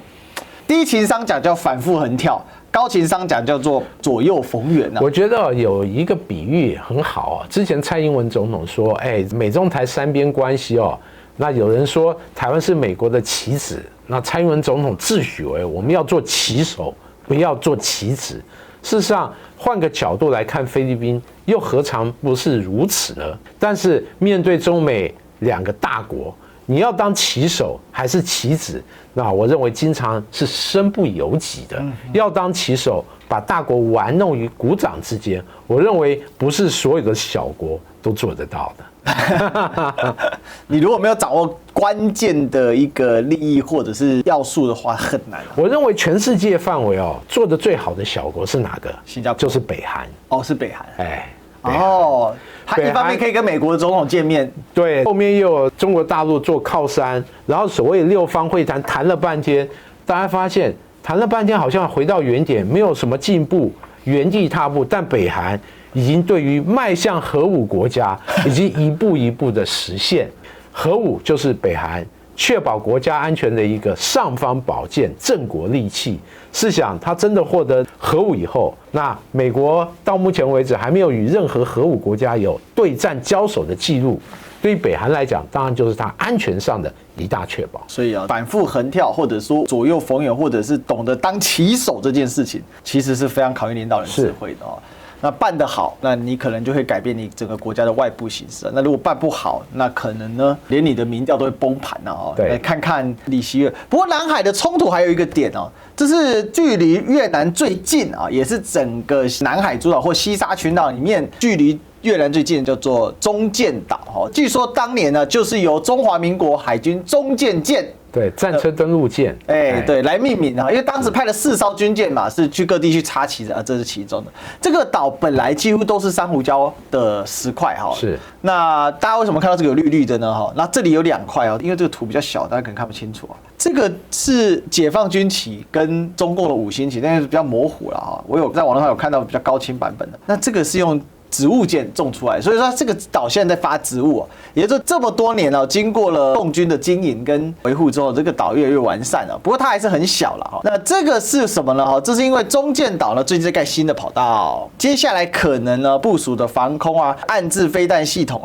低情商讲叫反复横跳。高情商讲叫做左右逢源我觉得有一个比喻很好之前蔡英文总统说，美中台3边关系那有人说台湾是美国的棋子，那蔡英文总统自诩为我们要做棋手，不要做棋子。事实上，换个角度来看，菲律宾又何尝不是如此呢？但是面对中美两个大国，你要当棋手还是棋子？那我认为经常是身不由己的。要当棋手，把大国玩弄于股掌之间，我认为不是所有的小国都做得到的。你如果没有掌握关键的一个利益或者是要素的话，很难。我认为全世界范围做得最好的小国是哪个？新加坡，就是北韩。哦，是北韩。哎，哦，他一方面可以跟美国的总统见面，对，后面又有中国大陆做靠山，然后所谓六方会谈谈了半天，大家发现谈了半天好像回到原点，没有什么进步，原地踏步。但北韩已经对于迈向核武国家，已经一步一步的实现。核武就是北韩确保国家安全的一个尚方宝剑、镇国利器。试想，他真的获得核武以后，那美国到目前为止还没有与任何核武国家有对战交手的记录。对于北韩来讲，当然就是它安全上的一大确保。所以反复横跳，或者说左右逢源，或者是懂得当棋手这件事情，其实是非常考验领导人智慧的。那办得好，那你可能就会改变你整个国家的外部形势。那如果办不好，那可能呢，连你的民调都会崩盘对，来看看李希月。不过南海的冲突还有一个点这是距离越南最近也是整个南海诸岛或西沙群岛里面距离越南最近，叫做中建岛。据说当年呢，就是由中华民国海军中建舰。对，战车登陆舰，对，来命名因为当时派了4艘军舰嘛，是去各地去插旗的这是其中的。这个岛本来几乎都是珊瑚礁的石块是。那大家为什么看到这个有绿绿的呢？那这里有2块因为这个图比较小，大家可能看不清楚这个是解放军旗跟中共的5星旗，但是比较模糊了我有在网络上有看到比较高清版本的。那这个是用植物件种出来，所以说这个岛现在在发植物也就是说这么多年经过了共军的经营跟维护之后，这个岛越来越完善了。不过它还是很小了那这个是什么呢？这是因为中建岛呢最近在盖新的跑道，接下来可能呢部署的防空岸置飞弹系统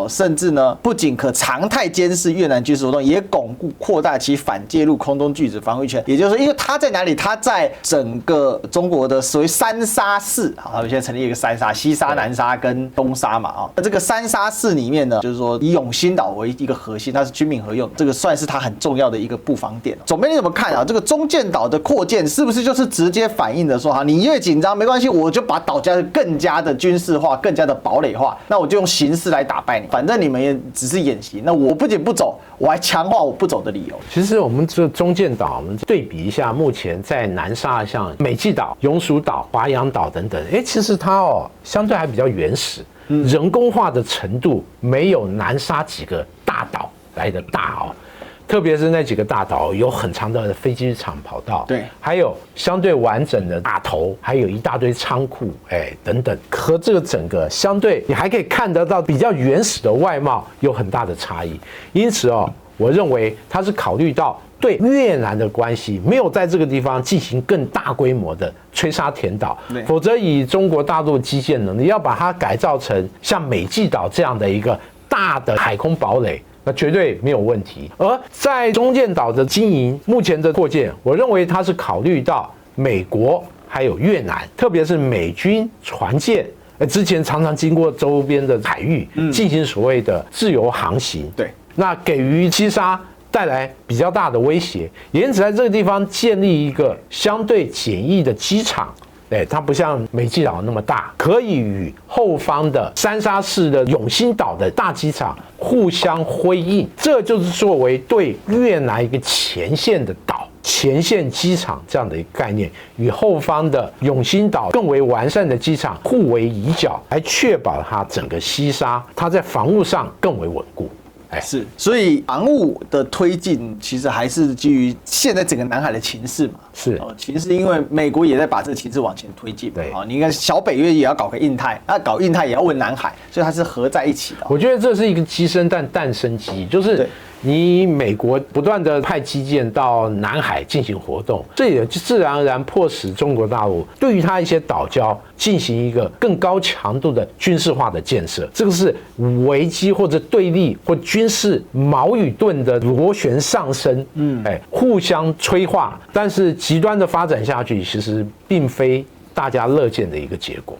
甚至呢不仅可常态监视越南军事活动，也巩固扩大其反介入空中拒止防御权。也就是说，因为它在哪里？它在整个中国的所谓三沙市他们现在成立一个三沙，西沙、南沙跟东沙嘛那这个三沙市里面呢，就是说以永兴岛为一个核心，它是军民合用，这个算是它很重要的一个布防点。总编你怎么看这个中建岛的扩建是不是就是直接反映的说你越紧张没关系，我就把岛加更加的军事化，更加的堡垒化，那我就用形式来打败你，反正你们也只是演习，那我不仅不走，我还强化我不走的理由。其实我们这中建岛，我们对比一下，目前在南沙像美济岛、永暑岛、华阳岛等等，其实它相对还比较原始，人工化的程度没有南沙几个大岛来的大特别是那几个大岛有很长的飞机场跑道，对，还有相对完整的码头，还有一大堆仓库，等等，和这个整个相对你还可以看得到比较原始的外貌有很大的差异。因此我认为它是考虑到对越南的关系，没有在这个地方进行更大规模的吹沙填岛，否则以中国大陆基建能力，要把它改造成像美济岛这样的一个大的海空堡垒，那绝对没有问题。而在中建岛的经营，目前的扩建，我认为它是考虑到美国还有越南，特别是美军船舰，之前常常经过周边的海域进行所谓的自由航行，对，那给予西沙带来比较大的威胁，因此在这个地方建立一个相对简易的机场。它不像美济岛那么大，可以与后方的三沙市的永兴岛的大机场互相辉映，这就是作为对越南一个前线的岛、前线机场这样的一个概念，与后方的永兴岛更为完善的机场互为移角，来确保它整个西沙它在防务上更为稳固。是，所以防务的推进其实还是基于现在整个南海的情势嘛。是，情势因为美国也在把这个情势往前推进。对，你看小北约也要搞个印太，那搞印太也要问南海，所以它是合在一起的。我觉得这是一个鸡生蛋，蛋生鸡，就是你美国不断的派基建到南海进行活动，这也就自然而然迫使中国大陆对于它一些岛礁进行一个更高强度的军事化的建设。这个是危机或者对立或军事矛与盾的螺旋上升，互相催化，但是极端的发展下去，其实并非大家乐见的一个结果。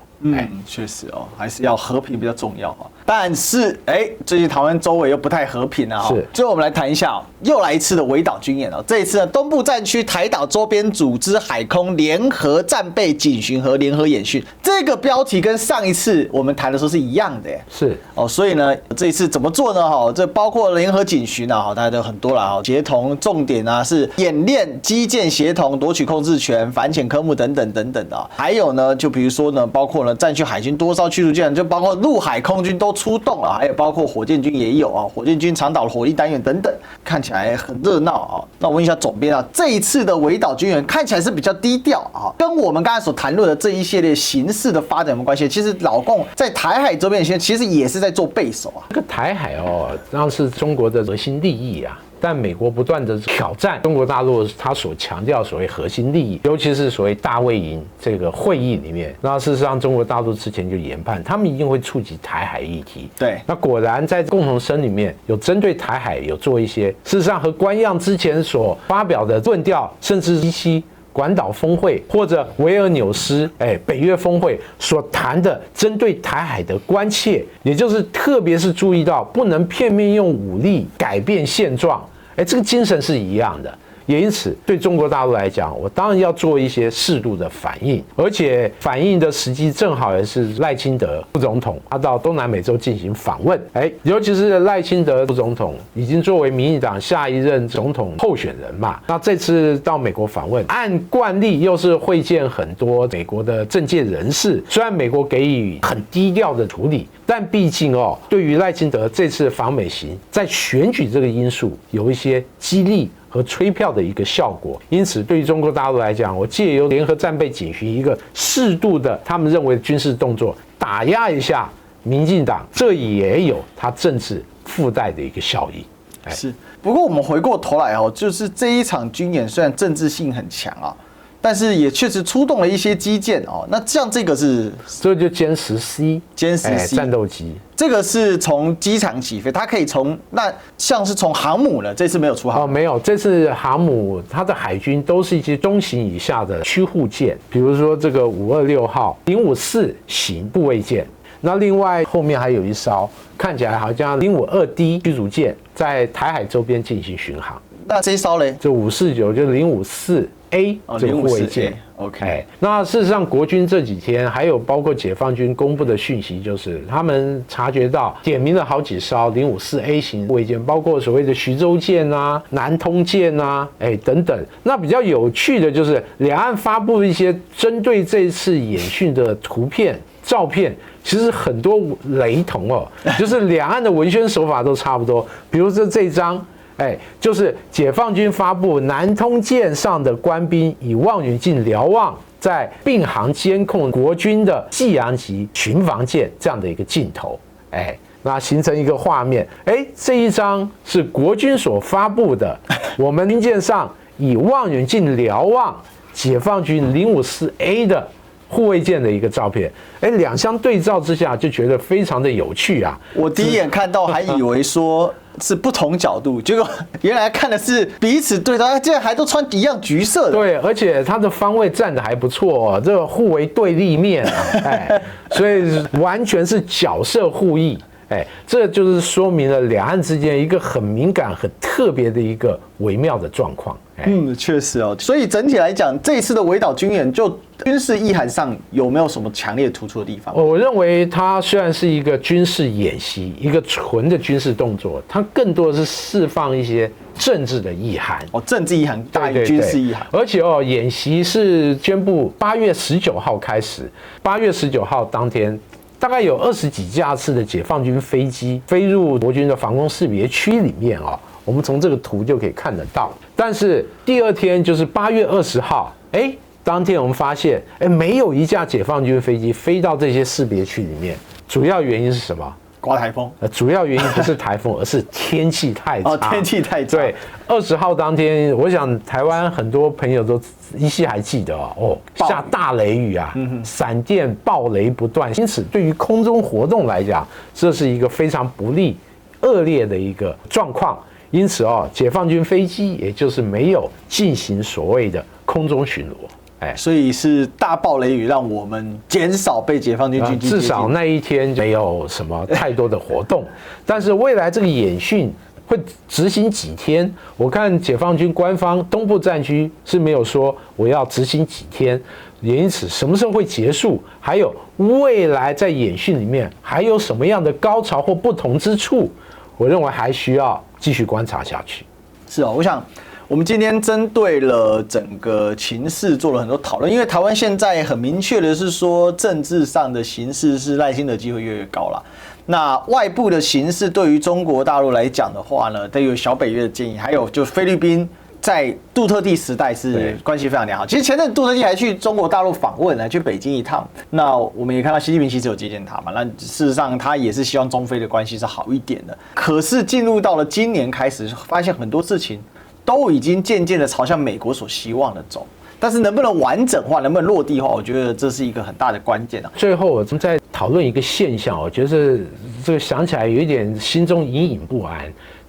确实哦，还是要和平比较重要哈。但是，最近台湾周围又不太和平啊。是，最后我们来谈一下又来一次的围岛军演哦。这一次呢，东部战区台岛周边组织海空联合战备警巡和联合演训，这个标题跟上一次我们谈的时候是一样的耶。是哦，所以呢，这一次怎么做呢？哈，这包括联合警巡啊，大家都很多了哈。协同重点啊是演练基建协同、夺取控制权、反潜科目等等等等的。还有呢，就比如说呢，包括呢战区海军多艘驱逐舰，就包括陆海空军都出动了，还有包括火箭军也有啊，火箭军长岛的火力单元等等，看起来很热闹啊。那我问一下总编啊，这一次的围岛军演看起来是比较低调啊，跟我们刚才所谈论的这一系列形势的发展有没有关系？其实老共在台海周边其实也是在做备守啊。这个台海当然是中国的核心利益啊。但美国不断的挑战中国大陆，他所强调所谓核心利益，尤其是所谓大卫营这个会议里面，那事实上中国大陆之前就研判，他们一定会触及台海议题。对，那果然在共同声里面有针对台海有做一些，事实上和官样之前所发表的论调，甚至一些广岛峰会或者维尔纽斯北约峰会所谈的针对台海的关切，也就是特别是注意到不能片面用武力改变现状，这个精神是一样的。也因此，对中国大陆来讲，我当然要做一些适度的反应，而且反应的时机正好也是赖清德副总统他到东南美洲进行访问，尤其是赖清德副总统已经作为民进党下一任总统候选人嘛，那这次到美国访问，按惯例又是会见很多美国的政界人士，虽然美国给予很低调的处理，但毕竟对于赖清德这次访美行，在选举这个因素有一些激励和吹票的一个效果，因此对于中国大陆来讲，我借由联合战备警巡一个适度的他们认为的军事动作，打压一下民进党，这也有它政治附带的一个效益。是，不过我们回过头来就是这一场军演虽然政治性很强啊，但是也确实出动了一些基建那像这个是，这就歼10C 战斗机。这个是从机场起飞，它可以从像是从航母呢，这次没有出航母没有，这次航母它的海军都是一些中型以下的驱护舰，比如说这个526号、054型护卫舰。那另外后面还有一艘看起来好像052D 驱逐舰在台海周边进行巡航。那这一艘嘞？这549就是054A 这个护卫舰。OK， 那事实上，国军这几天还有包括解放军公布的讯息，就是他们察觉到点名了好几艘054A 型护卫舰，包括所谓的徐州舰啊、南通舰啊，等等。那比较有趣的就是，两岸发布一些针对这次演训的图片、照片，其实很多雷同就是两岸的文宣手法都差不多。比如说这张。就是解放军发布南通舰上的官兵以望远镜瞭望，在并航监控国军的济阳级巡防舰这样的一个镜头，那形成一个画面。这一张是国军所发布的，我们军舰上以望远镜瞭望解放军054A 的护卫舰的一个照片，两相对照之下就觉得非常的有趣啊！我第一眼看到还以为说是不同角度，结果原来看的是彼此对照，竟然还都穿一样橘色的。对，而且它的方位站得还不错这个互为对立面所以完全是角色互异。这就是说明了两岸之间一个很敏感、很特别的一个微妙的状况。确实所以整体来讲，这一次的围岛军演，就军事意涵上有没有什么强烈突出的地方？我认为它虽然是一个军事演习，一个纯的军事动作，它更多的是释放一些政治的意涵。政治意涵大于军事意涵。而且演习是宣布8月19号开始，8月19号当天。大概有20几架次的解放军飞机飞入国军的防空识别区里面我们从这个图就可以看得到。但是第二天就是8月20号，当天我们发现，没有一架解放军飞机飞到这些识别区里面。主要原因是什么？刮台风。主要原因不是台风，而是天气太差。哦，天气太差。对，20号当天，我想台湾很多朋友都依稀还记得哦，下大雷雨啊，闪电暴雷不断，因此对于空中活动来讲，这是一个非常不利、恶劣的一个状况。因此哦，解放军飞机也就是没有进行所谓的空中巡逻。所以是大暴雷雨让我们减少被解放军军机接近，至少那一天没有什么太多的活动。但是未来这个演训会执行几天？我看解放军官方东部战区是没有说我要执行几天，也因此什么时候会结束？还有未来在演训里面还有什么样的高潮或不同之处？我认为还需要继续观察下去。是哦，我想我们今天针对了整个情势做了很多讨论，因为台湾现在很明确的是说，政治上的形势是赖清德机会越来越高了。那外部的形势对于中国大陆来讲的话呢，都有小北约的建议，还有就菲律宾在杜特地时代是关系非常良好。其实前阵杜特地还去中国大陆访问，还去北京一趟。那我们也看到习近平其实有接见他嘛，那事实上他也是希望中菲的关系是好一点的。可是进入到了今年开始，发现很多事情都已经渐渐的朝向美国所希望的走，但是能不能完整化，能不能落地化，我觉得这是一个很大的关键啊。最后我们在讨论一个现象，我觉得这个想起来有一点心中隐隐不安，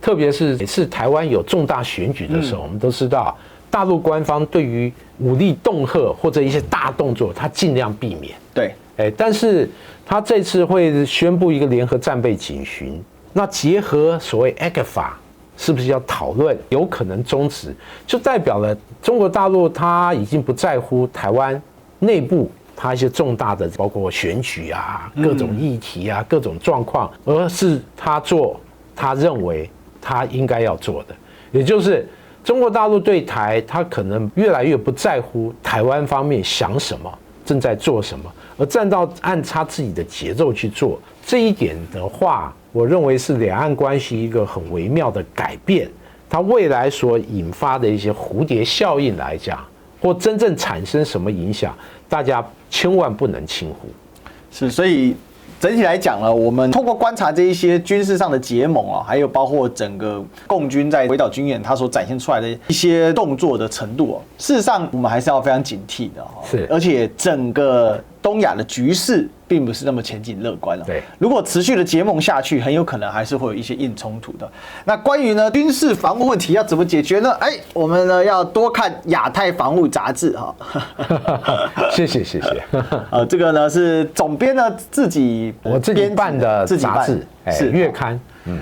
特别是每次台湾有重大选举的时候，我们都知道大陆官方对于武力恫吓或者一些大动作，他尽量避免。对，但是他这次会宣布一个联合战备警巡，那结合所谓 ECFA。是不是要讨论有可能终止，就代表了中国大陆他已经不在乎台湾内部它一些重大的包括选举啊、各种议题啊、各种状况，而是他做他认为他应该要做的，也就是中国大陆对台，他可能越来越不在乎台湾方面想什么、正在做什么，而按他自己的节奏去做。这一点的话，我认为是两岸关系一个很微妙的改变，它未来所引发的一些蝴蝶效应来讲，或真正产生什么影响，大家千万不能轻忽。是，所以整体来讲呢，我们通过观察这一些军事上的结盟啊，还有包括整个共军在围岛军演它所展现出来的一些动作的程度事实上我们还是要非常警惕的是，而且整个东亚的局势并不是那么前景乐观了。对，如果持续的结盟下去，很有可能还是会有一些硬冲突的。那关于呢军事防务问题要怎么解决呢？我们呢要多看亚太防务杂志哈。谢谢。这个呢是总编呢我自己办的杂志，是月刊。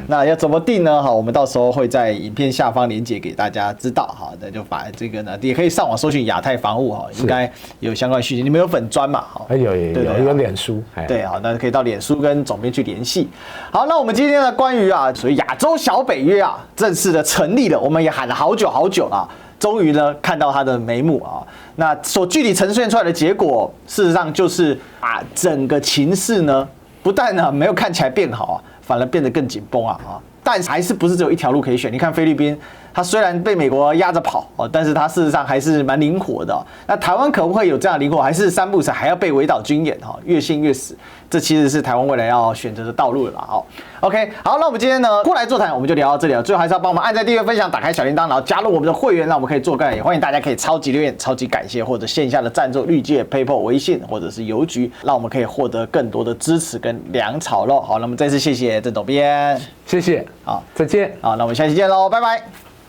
那要怎么定呢？好，我们到时候会在影片下方连结给大家知道。好，那就把这个呢，也可以上网搜寻亚太防务哈，应该有相关讯息。你们有粉专嘛？好，有脸书。对，好，那可以到脸书跟总编去联系。好，那我们今天呢，关于所谓亚洲小北约正式的成立了，我们也喊了好久了。终于呢，看到它的眉目啊！那所具体呈现出来的结果，事实上就是整个情势呢，不但呢没有看起来变好反而变得更紧绷但还是不是只有一条路可以选？你看菲律宾，它虽然被美国压着跑但是它事实上还是蛮灵活的那台湾可不可以有这样的灵活？还是三不五时还要被围岛军演越陷越死？这其实是台湾未来要选择的道路了啦。OK， 好，那我们今天呢过来座谈我们就聊到这里了。最后还是要帮我们按赞、订阅、分享、打开小铃铛，然后加入我们的会员，让我们可以做更好。也欢迎大家可以超级留言、超级感谢，或者线下的赞助绿界、PayPal、微信或者是邮局，让我们可以获得更多的支持跟粮草喽。好，那么再次谢谢郑总编，谢谢，好，再见，好，那我们下期见喽，拜拜。